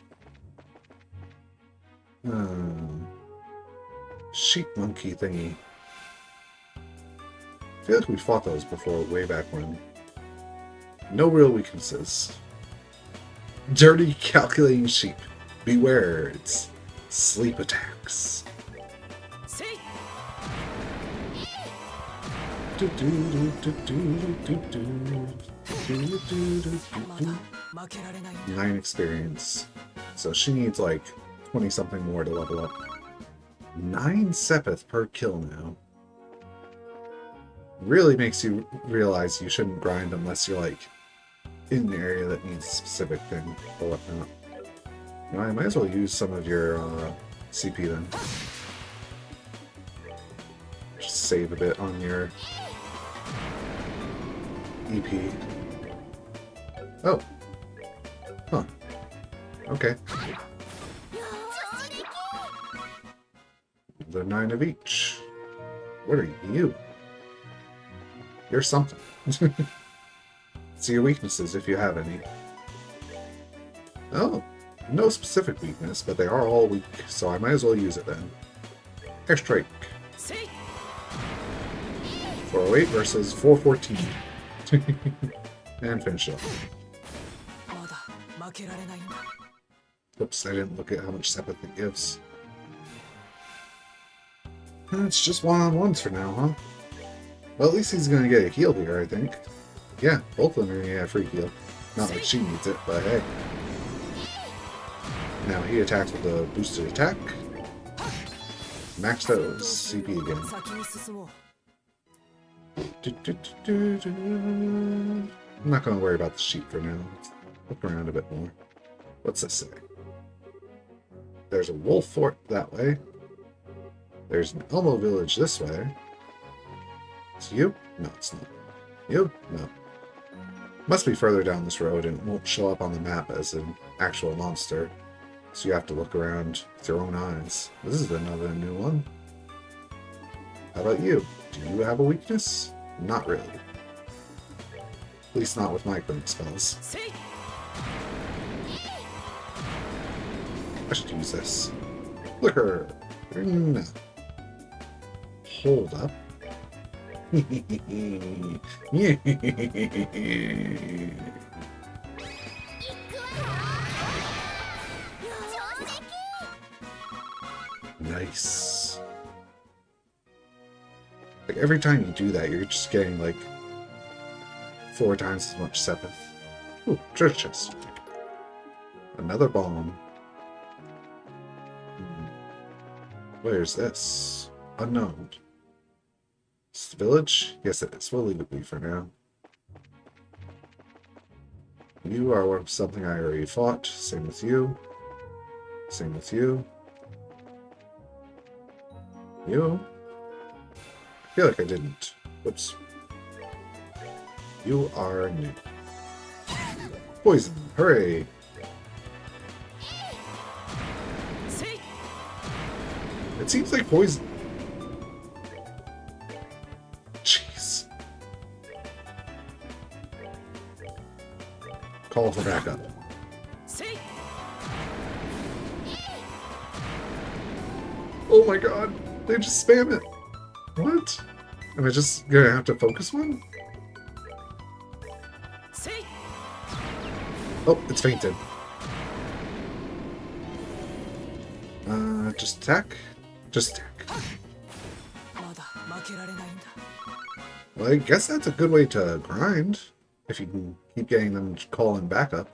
Sheep monkey thingy. I feel like we fought those before, way back when. No real weaknesses. Dirty, calculating sheep. Beware, it's sleep attacks. Nine experience. So she needs like 20 something more to level up. 9 Sepith per kill now. Really makes you realize you shouldn't grind unless you're like in the area that needs a specific thing or whatnot. You know, I might as well use some of your CP then. Just save a bit on your EP. Oh. Huh. Okay. The 9 of each. What are you? You're something. See your weaknesses if you have any. Oh, no specific weakness, but they are all weak, so I might as well use it then. Airstrike. 408 versus 414. And finish it off. Oops, I didn't look at how much Sepith it gives. It's just one-on-ones for now, huh? Well, at least he's gonna get a heal here, I think. Yeah, both of them are gonna get a free heal. Not like she needs it, but hey. Now he attacks with a boosted attack. Maxed out CP again. I'm not gonna worry about the sheep for now. Let's look around a bit more. What's this say? There's a wolf fort that way. There's an Elmo village this way. It's you? No, it's not. You? No. Must be further down this road and it won't show up on the map as an actual monster. So you have to look around with your own eyes. This is another new one. How about you? Do you have a weakness? Not really. At least not with my current spells. I should use this. Flicker! No. Hold up. Nice. Like every time you do that, you're just getting like 4 times as much Sepith. Ooh, treasure chest. Another bomb. Where's this? Unknown. Is the village? Yes, it is. We'll leave it be for now. You are something I already fought. Same with you. Same with you. You? I feel like I didn't. Whoops. You are new. Poison. Hooray! It seems like poison. Jeez. Call for backup. Oh my god! They just spam it! What? Am I just gonna have to focus one? Oh, it's fainted. Just attack? Just attack. Well, I guess that's a good way to grind. If you can keep getting them calling backup.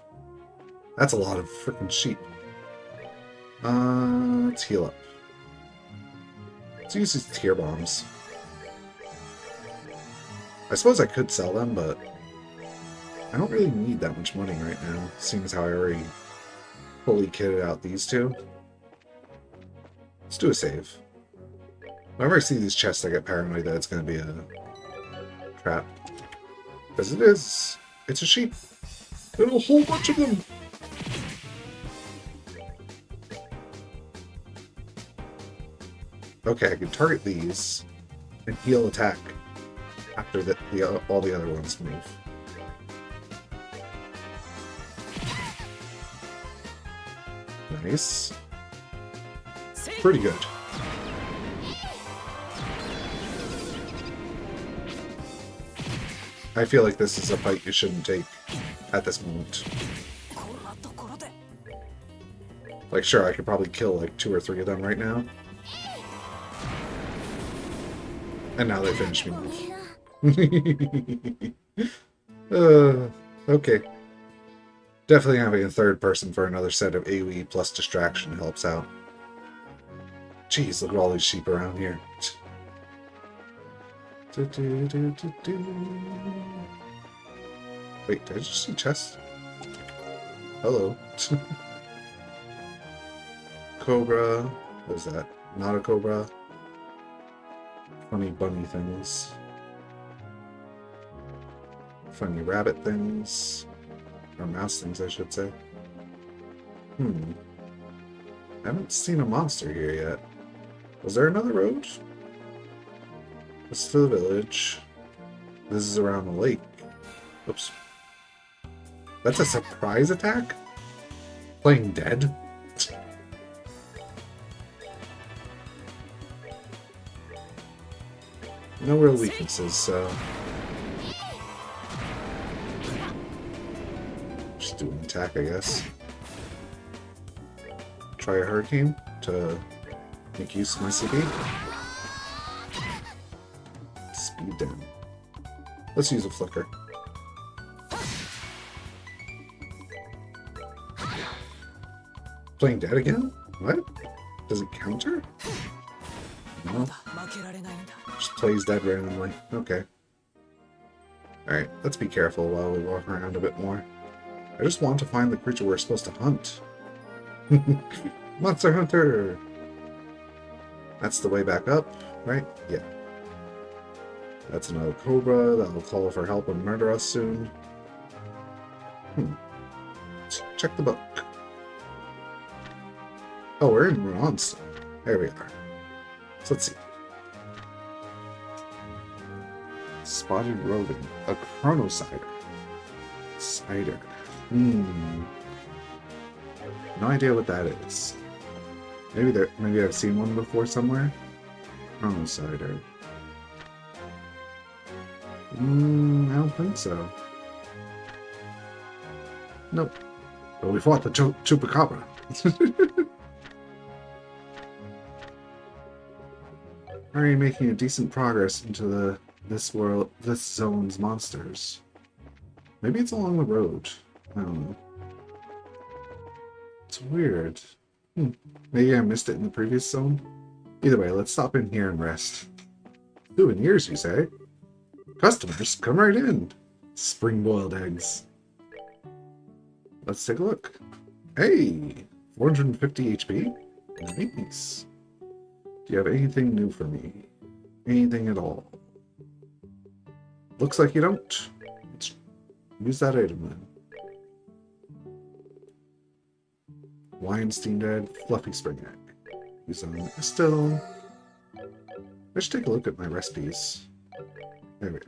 That's a lot of freaking sheep. Let's heal up. Let's use these tier bombs. I suppose I could sell them, but I don't really need that much money right now, seeing as how I already fully kitted out these two. Let's do a save. Whenever I see these chests, I get paranoid that it's going to be a trap. Because it is. It's a sheep. There's a whole bunch of them. Okay, I can target these and heal attack after all the other ones move. Nice. Pretty good. I feel like this is a fight you shouldn't take at this moment. Like, sure, I could probably kill like 2 or 3 of them right now. And now they finish me. Okay. Definitely having a third person for another set of AoE plus distraction helps out. Jeez, look at all these sheep around here. Wait, did I just see chests? Hello. Cobra. What is that? Not a cobra. Funny bunny things. Funny rabbit things. Or mouse things, I should say. I haven't seen a monster here yet. Was there another road? This is to the village. This is around the lake. Oops. That's a surprise attack? Playing dead? No real weaknesses, so... just do an attack, I guess. Try a hurricane to make use of my CP. Speed down. Let's use a flicker. Playing dead again? What? Does it counter? No. Just plays dead randomly. Okay. Alright, let's be careful while we walk around a bit more. I just want to find the creature we're supposed to hunt. Monster Hunter! That's the way back up, right? Yeah. That's another cobra that will call for help and murder us soon. Let's check the book. Oh, we're in Ronsta. There we are. So let's see. Spotted Rodent. A Chronocider. Cider. No idea what that is. Maybe I've seen one before somewhere. Chronocider. I don't think so. Nope. But we fought the Chupacabra. Already making a decent progress into this zone's monsters. Maybe it's along the road. I don't know. It's weird. Maybe I missed it in the previous zone. Either way, let's stop in here and rest. Souvenirs, you say? Customers, come right in. Spring-boiled eggs. Let's take a look. Hey! 450 HP? Nice. Do you have anything new for me? Anything at all? Looks like you don't. Let's use that item then. Hawaiian steamed egg, fluffy spring egg. Use on Estelle. I should take a look at my recipes. There we are.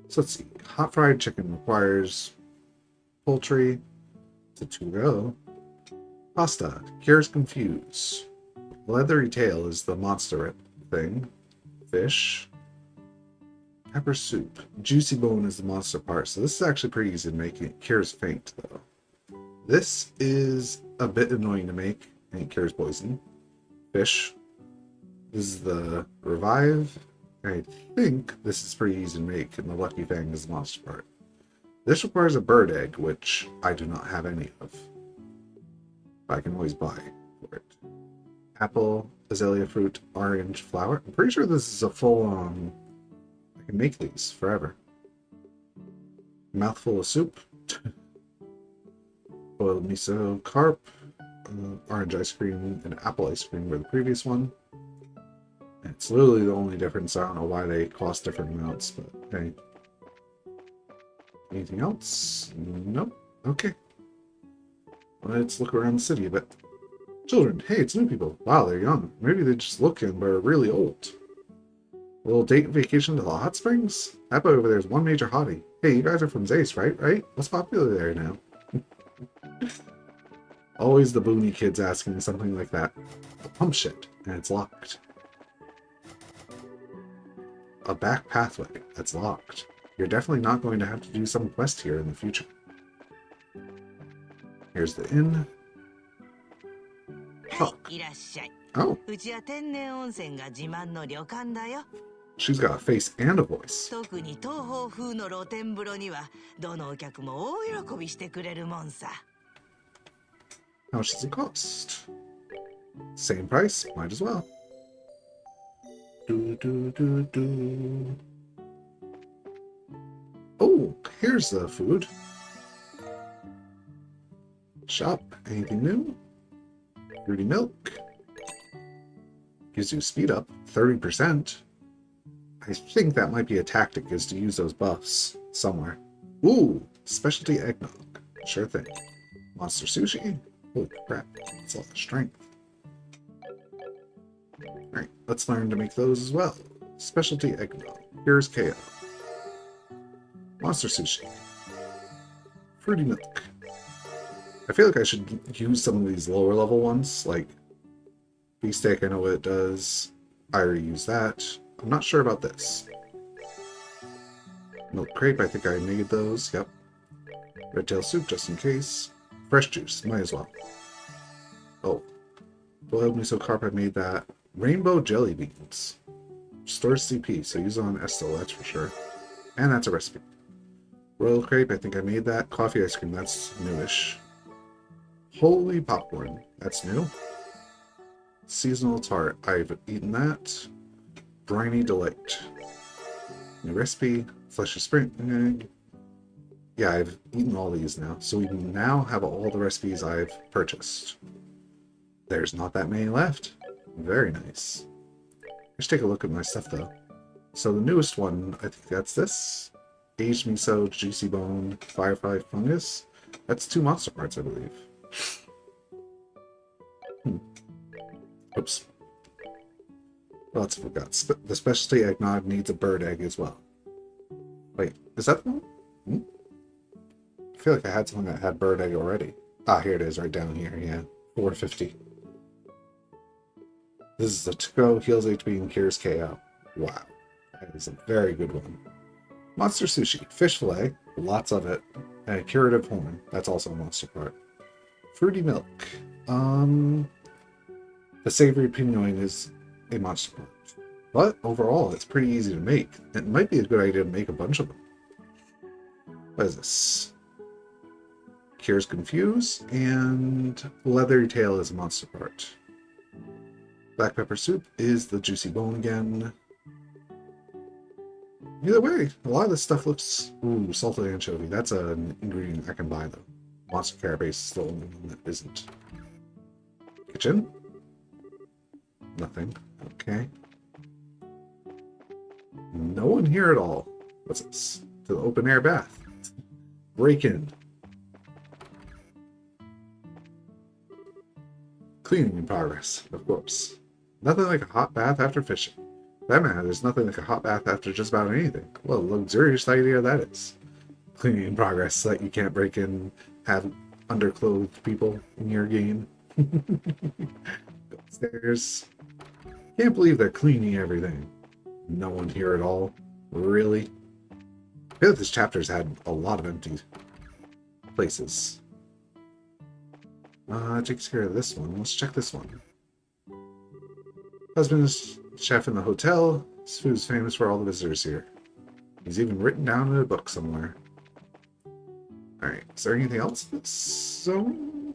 So let's see. Hot fried chicken requires poultry. It's a to-go. Pasta. Cures confuse. Leathery tail is the monster thing. Fish. Pepper soup. Juicy bone is the monster part. So this is actually pretty easy to make. It cures faint though. This is a bit annoying to make, and it cures poison. Fish. This is the revive. I think this is pretty easy to make, and the lucky fang is the monster part. This requires a bird egg, which I do not have any of. But I can always buy for it. Apple, azalea fruit, orange flower. I'm pretty sure this is a full I can make these forever. Mouthful of soup. Boiled miso, carp, orange ice cream, and apple ice cream were the previous one. And it's literally the only difference. I don't know why they cost different amounts, but hey. Anything else? Nope. Okay. Let's look around the city a bit. Children, hey, it's new people. Wow, they're young. Maybe they just look young but are really old. A little date vacation to the hot springs? That boy over there is one major hottie. Hey, you guys are from Zace, right? What's popular there now? Always the boony kids asking something like that. A pump shit, and it's locked. A back pathway, that's locked. You're definitely not going to have to do some quest here in the future. Here's the inn. Talk. Oh. She's got a face and a voice. How much does it cost? Same price, might as well. Oh, here's the food. Shop, anything new? Fruity milk. Gives you speed up 30%. I think that might be a tactic, is to use those buffs somewhere. Ooh, specialty eggnog. Sure thing. Monster sushi? Holy crap, that's a lot of strength. Alright, let's learn to make those as well. Specialty eggnog. Here's KO. Monster sushi. Fruity milk. I feel like I should use some of these lower level ones, like beefsteak, I know what it does. I already use that. I'm not sure about this. Milk crepe, I think I made those, yep. Red tail soup, just in case. Fresh juice, might as well. Oh. Boiled miso carp, I made that. Rainbow jelly beans. Stores CP, so use it on Estelle, that's for sure. And that's a recipe. Royal crepe, I think I made that. Coffee ice cream, that's newish. Holy popcorn, that's new. Seasonal tart, I've eaten that. Briny delight. New recipe, fleshy spring egg. Yeah, I've eaten all these now, so we now have all the recipes I've purchased. There's not that many left. Very nice. Let's take a look at my stuff though. So the newest one, I think that's this. Aged miso, juicy bone, firefly fungus. That's 2 monster parts, I believe. Oops. Lots of forgot. The specialty eggnog needs a bird egg as well. Wait, is that the one? I feel like I had something that had bird egg already. Ah, here it is, right down here, yeah. 450. This is a to-go, heals HP and cures KO. Wow. That is a very good one. Monster sushi. Fish fillet. Lots of it. And a curative horn. That's also a monster part. Fruity milk. The savory pinoin is a monster part. But overall, it's pretty easy to make. It might be a good idea to make a bunch of them. What is this? Cures confuse, and leathery tail is a monster part. Black pepper soup is the juicy bone again. Either way, a lot of this stuff looks... Ooh, salted anchovy. That's an ingredient I can buy, though. Monster carapace is the only one that isn't. Kitchen? Nothing. Okay. No one here at all. What's this? To the open air bath. Break in. Cleaning in progress, of course. Nothing like a hot bath after fishing. That man, there's nothing like a hot bath after just about anything. What a luxurious idea that is. Cleaning in progress so that you can't break in, have underclothed people in your game. Go upstairs. Can't believe they're cleaning everything. No one here at all. Really? I feel like this chapter's had a lot of empty places. Takes care of this one. Let's check this one. Husband is chef in the hotel. His food is famous for all the visitors here. He's even written down in a book somewhere. Alright, is there anything else in this zone?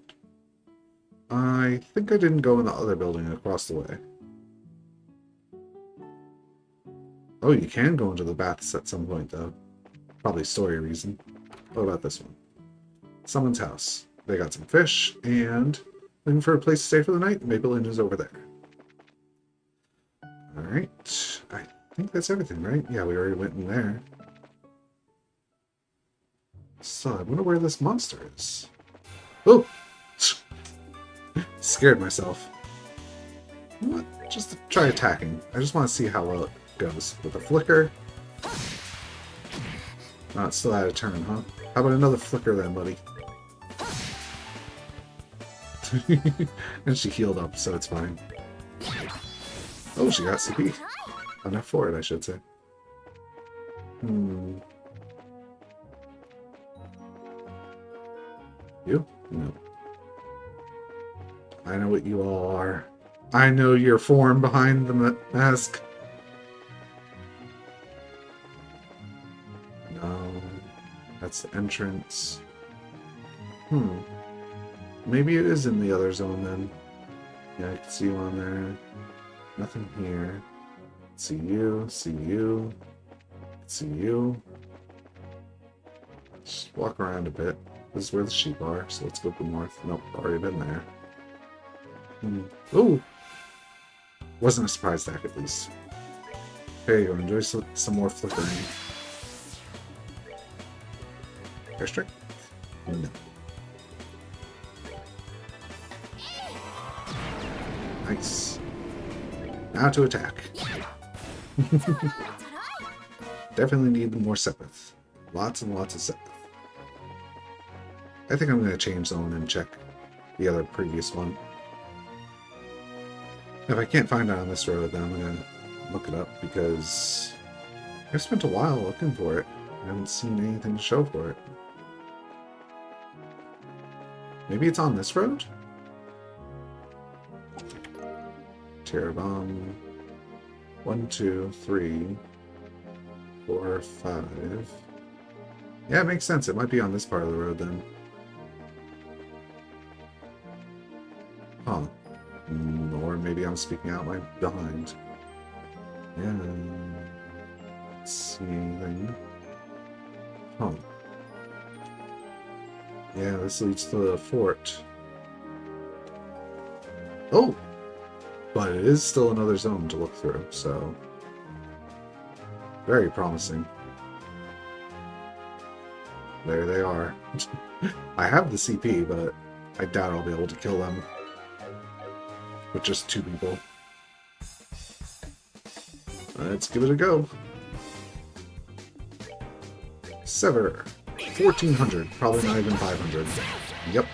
I think I didn't go in the other building across the way. Oh, you can go into the baths at some point, though. Probably story reason. What about this one? Someone's house. They got some fish, and looking for a place to stay for the night. Maple Inn is over there. Alright. I think that's everything, right? Yeah, we already went in there. So, I wonder where this monster is. Oh! Scared myself. You know what? Just try attacking. I just want to see how well it goes. With a flicker. Oh, it's still out of turn, huh? How about another flicker then, buddy? And she healed up, so it's fine. Oh, she got CP. Enough for it, I should say. You? No. I know what you all are. I know your form behind the mask. No. That's the entrance. Maybe it is in the other zone then. Yeah, I can see you on there. Nothing here. See you, see you, see you. Just walk around a bit. This is where the sheep are, so let's go north. Nope, already been there. Ooh! Wasn't a surprise attack at least. There you go, enjoy some more flickering. Airstrike? No. Nice. Now to attack. Definitely need more Sepith. Lots and lots of Sepith. I think I'm going to change zone and check the other previous one. If I can't find it on this road, then I'm going to look it up because I've spent a while looking for it. I haven't seen anything to show for it. Maybe it's on this road? Terror Bomb. 1, 2, 3, 4, 5. Yeah, it makes sense. It might be on this part of the road then. Huh. Or maybe I'm speaking out my behind. Yeah. Let's see anything. Huh. Yeah, this leads to the fort. Oh! But it is still another zone to look through, so... Very promising. There they are. I have the CP, but I doubt I'll be able to kill them. With just 2 people. Let's give it a go. Sever. 1400. Probably not even 500. Yep.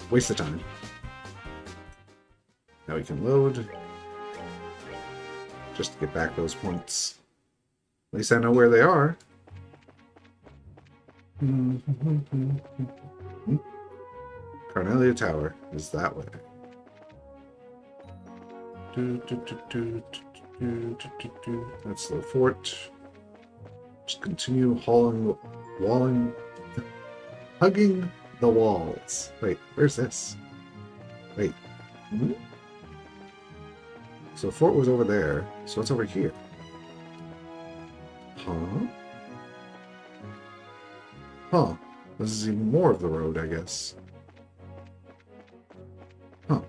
Waste of time. Now we can load. Just to get back those points. At least I know where they are. Carnelia Tower is that way. That's the fort. Just continue walling, hugging the walls. Wait, where's this? Wait. So the fort was over there, so it's over here. Huh? Huh. This is even more of the road, I guess. Huh.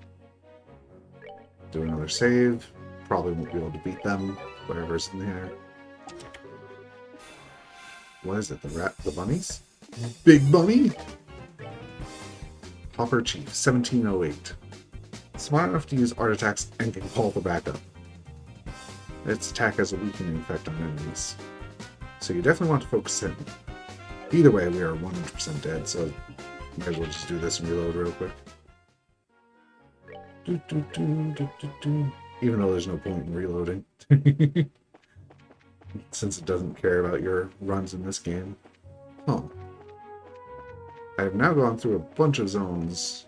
Do another save. Probably won't be able to beat them. Whatever's in there. What is it? The bunnies? Big Bunny? Hopper Chief, 1708. smart enough to use art attacks and can call for backup. Its attack has a weakening effect on enemies, so you definitely want to focus in. Either way, we are 100% dead, so might as well just do this and reload real quick. Even though there's no point in reloading. Since it doesn't care about your runs in this game. Oh. I have now gone through a bunch of zones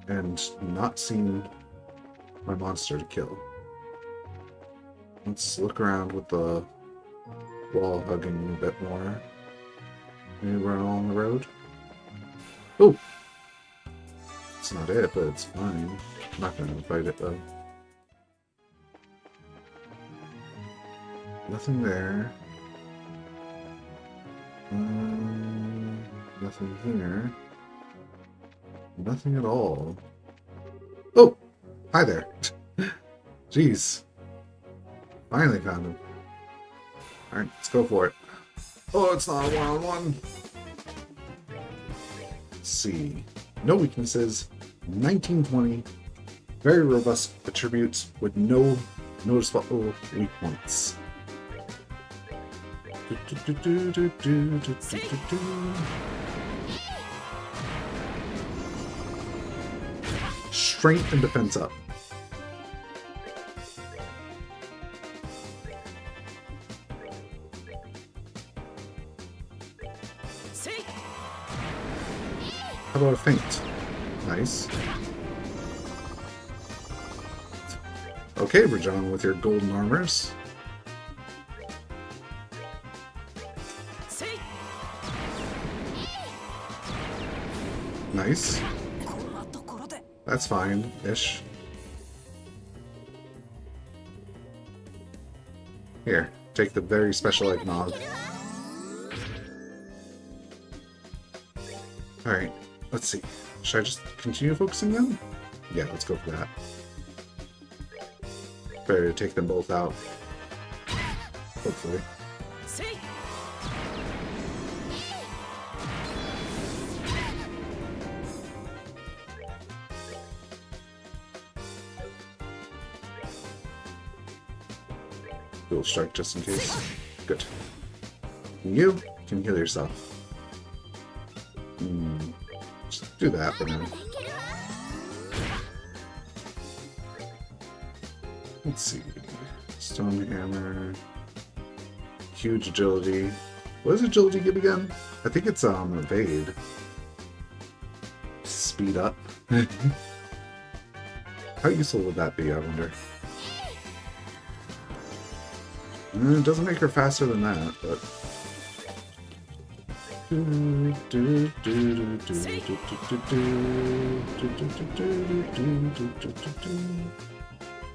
and not seen my monster to kill. Let's look around with the wall hugging a bit more. Maybe run along the road. Oh! It's not it, but it's fine. I'm not gonna fight it though. Nothing there. Nothing here. Nothing at all. Oh! Hi there. Jeez. Finally found him. Alright, let's go for it. Oh, it's not a one-on-one. Let's see. No weaknesses. 1920. Very robust attributes with no noticeable weak points. Strength and defense up. How about a feint? Nice. Okay, Rajan with your golden armors. Nice. That's fine-ish. Here, take the very special eggnog. Alright, let's see. Should I just continue focusing them? Yeah, let's go for that. Better to take them both out. Hopefully. Dual strike just in case. Good. You can heal yourself. Just do that for now. Let's see. Stone hammer. Huge agility. What does agility give again? I think it's evade. Speed up. How useful would that be, I wonder? It doesn't make her faster than that, but...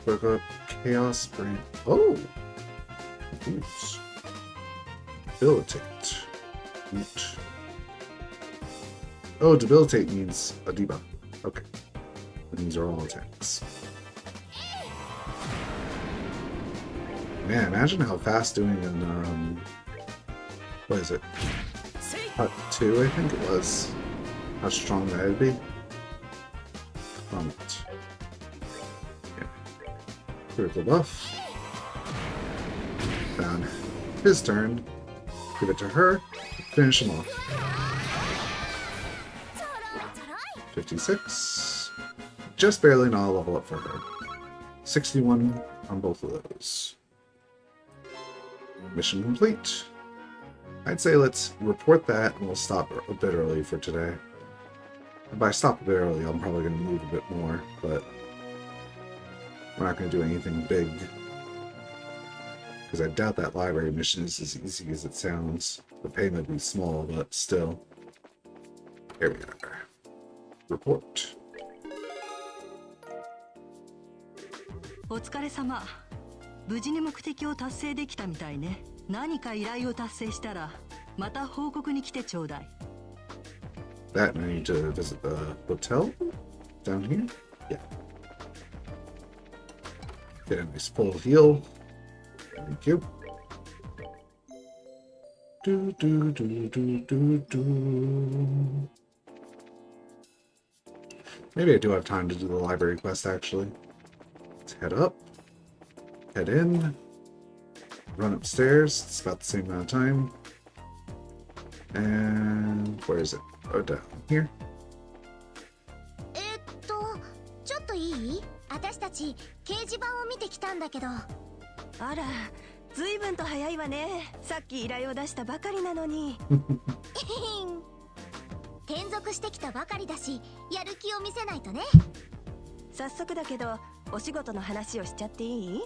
Work up Chaos Brain. Oh! Oops. Debilitate. Oot. Oh, debilitate means a debuff. Okay. And these are all attacks. Man, imagine how fast doing in, what is it? Part 2, I think it was. How strong that would be. Yeah. Critical buff. Down his turn. Give it to her. Finish him off. 56. Just barely not a level up for her. 61 on both of those. Mission complete. I'd say let's report that and we'll stop a bit early for today. And by stop a bit early, I'm probably going to move a bit more, but we're not going to do anything big. Because I doubt that library mission is as easy as it sounds. The pay may be small, but still. Here we are. Report. お疲れ様。無事に目的を達成できたみたいね。何か依頼を達成したらまた報告に来てちょうだい。That and I need to visit the hotel down here. Yeah. Get a nice full heal. Thank you. Do do do do do do. Maybe I do have time to do the library quest, actually. Let's head up. Head in. Run upstairs. It's about the same amount of time. And where is it? Oh, down here. ちょっといい？私たち掲示板を見てきたんだけど。あら、ずいぶんと早いわね。さっき依頼を出したばかりなのに。転属してきたばかりだし、やる気を見せないとね。早速だけど、お仕事の話をしちゃっていい？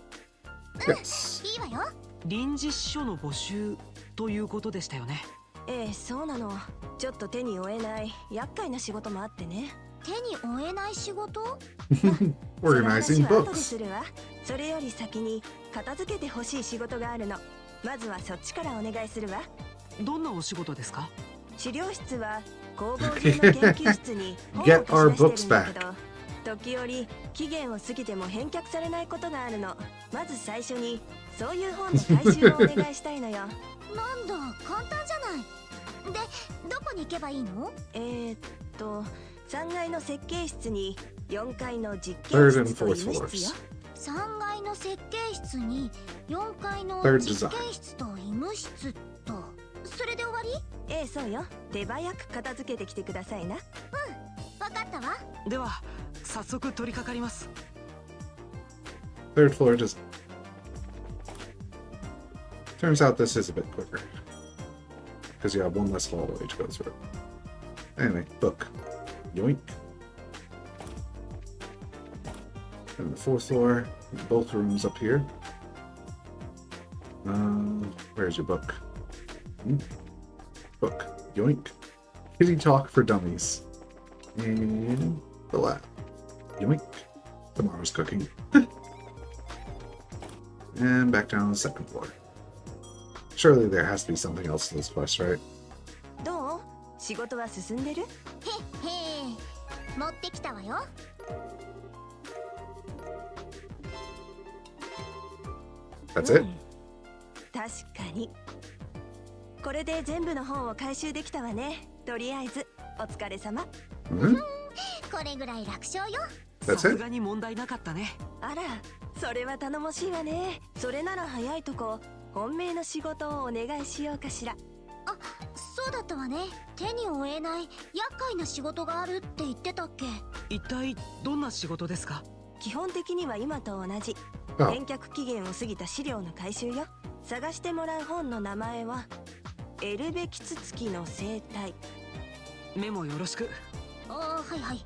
Yes. いいわよ。臨時秘書の募集ということでしたよね。ええ、そうなの。ちょっと手に負えない厄介な仕事もあってね。手に負えない仕事？ Organizing その話は後で books. するわ。それより先に片付けてほしい仕事があるの。まずはそっちからお願いするわ。どんなお仕事ですか？資料室は工房中の研究室に本を Get 貸 our し出し books てるんだけど、時折期限を過ぎても返却されないことがあるの。まず最初にそういう本の回収をお願いしたいのよ。なんだ、簡単じゃない。で、どこに行けばいいの3階の設計室に4階の実 Third 験 and 室と fourth 医務室よ。 3階の設計室に4階の Third 実 design 験室と医務室と。それで終わり？ええ、そうよ。手早く片付けてきてくださいな。わかったわ。では早速取り掛かります。 Third floor design. Turns out this is a bit quicker. Because you have one less hallway to go through. Anyway, book. Yoink. And the fourth floor, both rooms up here. Where's your book? Book. Yoink. Kitty Talk for Dummies. And the lab. Yoink. Tomorrow's cooking. And back down to the second floor. Surely there has to be something else to this quest, right? どう？仕事は進んでる？へっへー。持ってきたわよ。That's it? 確かに。これで全部の本を回収できたわね。とりあえずお疲れ様。Hmm? これぐらい楽勝よ。さ That's す it? がに問題なかったね。あら、それは頼もしいわね。それなら早いとこ本命の仕事をお願いしようかしら。そうだったわね。手に負えない厄介な仕事があるって言ってたっけ？一体どんな仕事ですか？基本的には今と同じ。 Oh, 返却期限を過ぎた資料の回収よ。探してもらう本の名前はエルベキツツキの生態。メモよろしく。はいはい。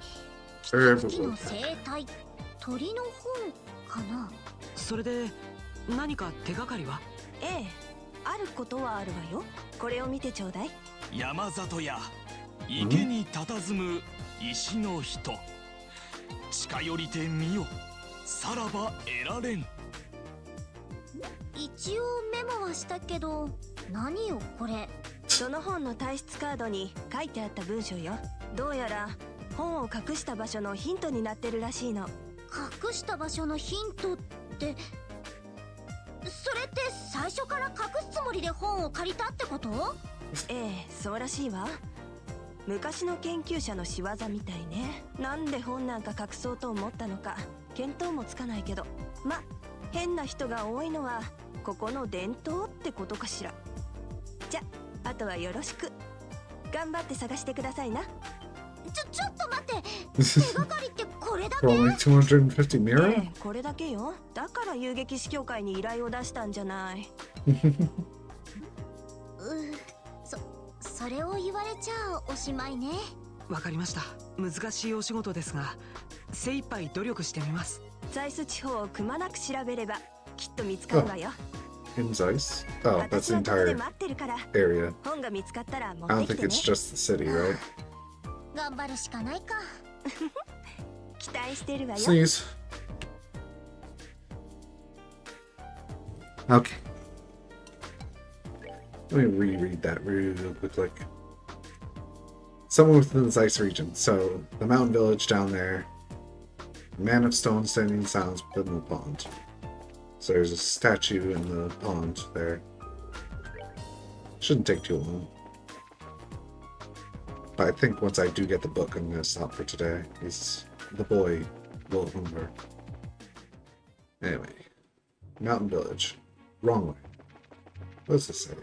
キ Herb ツツキの生態。鳥の本かな？それで何か手がかりは？ええ、あることはあるわよ。これを見てちょうだい。山里や池に佇む石の人、近寄りてみよ、さらば得られん。一応メモはしたけど、何よこれ？その本の退出カードに書いてあった文章よ。どうやら本を隠した場所のヒントになってるらしいの。隠した場所のヒントって、それって最初から隠すつもりで本を借りたってこと？ええ、そうらしいわ。昔の研究者の仕業みたいね。なんで本なんか隠そうと思ったのか見当もつかないけど、ま、変な人が多いのはここの伝統ってことかしら。じゃ、あとはよろしく。頑張って探してくださいな。ちょっと待って。手がかりってこれだ for け？ only 250 mira? ええ、これだけよ。だから遊撃士協会に依頼を出したんじゃない。それを言われちゃおしまいね。わかりました。難しいお仕事ですが、精一杯努力してみます。ザイス地方をくまなく調べればきっと見つかるわよ。 In Zeiss? Oh, that's 私 the のとこで entire 待ってるから。 area. 本が見つかったら持 I って don't き think てね。 it's just the city, right? 頑張るしかないか。期待してるわよ。 Sneeze. Okay. Let me reread that real quick. Like, someone within the Zeiss region. So, the mountain village down there. Man of stone standing in silence within the pond. So there's a statue in the pond there. Shouldn't take too long. But I think once I do get the book, I'm going to stop for today. He's the boy will hunger. Anyway, Mountain Village. Wrong way. What does this say?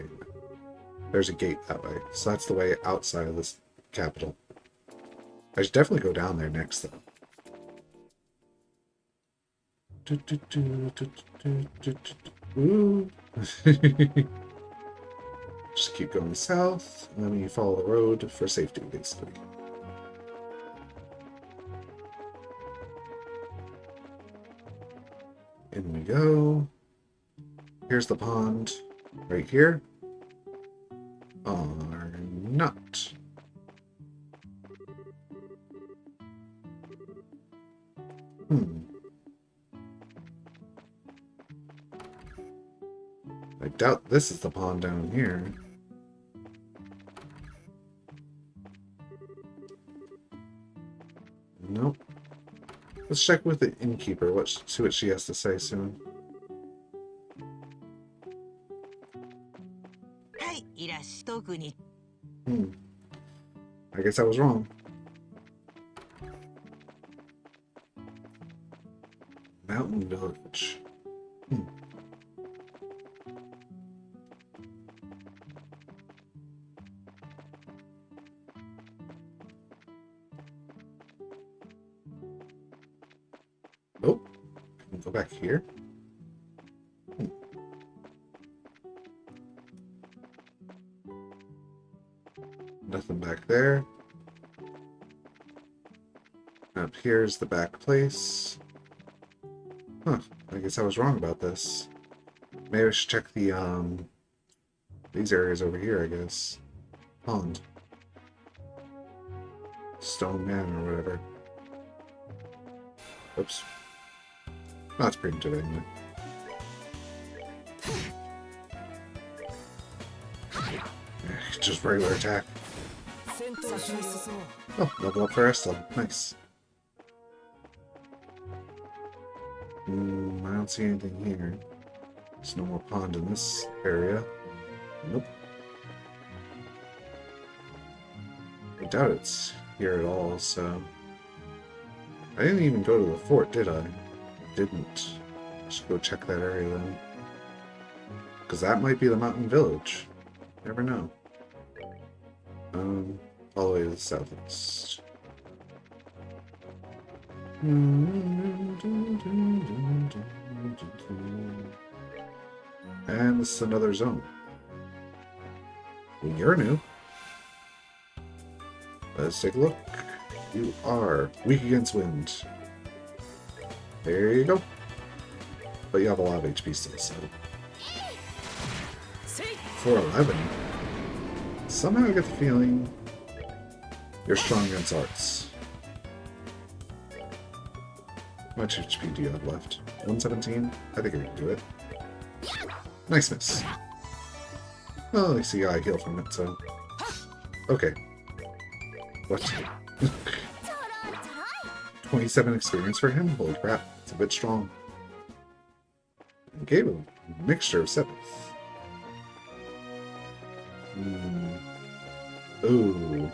There's a gate that way, so that's the way outside of this capital. I should definitely go down there next, though. Ooh. Just keep going south, and then you follow the road for safety, basically. In we go. Here's the pond, right here. Or not. I doubt this is the pond down here. Nope. Let's check with the innkeeper. See what she has to say soon. I guess I was wrong. Mountain Village. Oh, can we go back here? Nothing back there. Up here's the back place. Huh, I guess I was wrong about this. Maybe I should check the, these areas over here, I guess. Pond. Stone Man or whatever. Oops. Oh, that's pretty intimidating. Just regular attack. Oh, level up for Estel. Nice. I don't see anything here. There's no more pond in this area. Nope. I doubt it's here at all, so... I didn't even go to the fort, did I? Didn't. I should go check that area then. Because that might be the mountain village. Never know. All the way to the southeast. And this is another zone. Well, you're new. Let's take a look. You are weak against wind. There you go. But you have a lot of HP still, so. 411. Somehow I get the feeling you're strong against arts. How much HP do you have left? 117? I think I can do it. Nice miss. Well, I see I heal from it, so. Okay. What? 27 experience for him? Holy crap, it's a bit strong. Gave a mixture of 7. Ooh.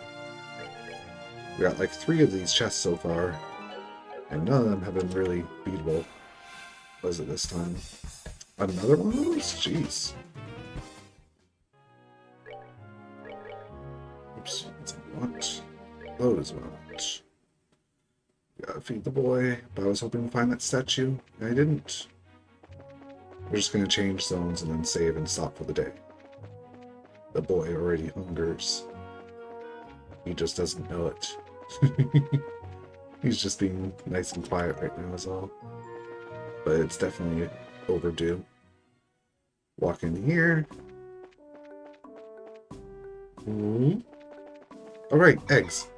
We got like 3 of these chests so far, and none of them have been really beatable. What is it this time? Another one of those? Jeez. Oops, what's I want? Those ones. Gotta feed the boy, but I was hoping to find that statue, and I didn't. We're just gonna change zones and then save and stop for the day. The boy already hungers. He just doesn't know it. He's just being nice and quiet right now is all. But it's definitely overdue. Walk in here. Alright, eggs.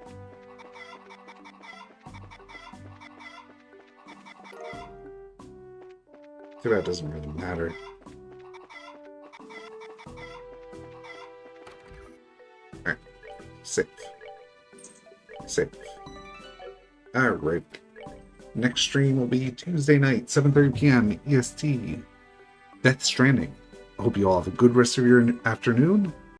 Too bad it doesn't really matter. Alright. Safe. Safe. Alright. Next stream will be Tuesday night, 7:30 p.m. EST. Death Stranding. I hope you all have a good rest of your afternoon,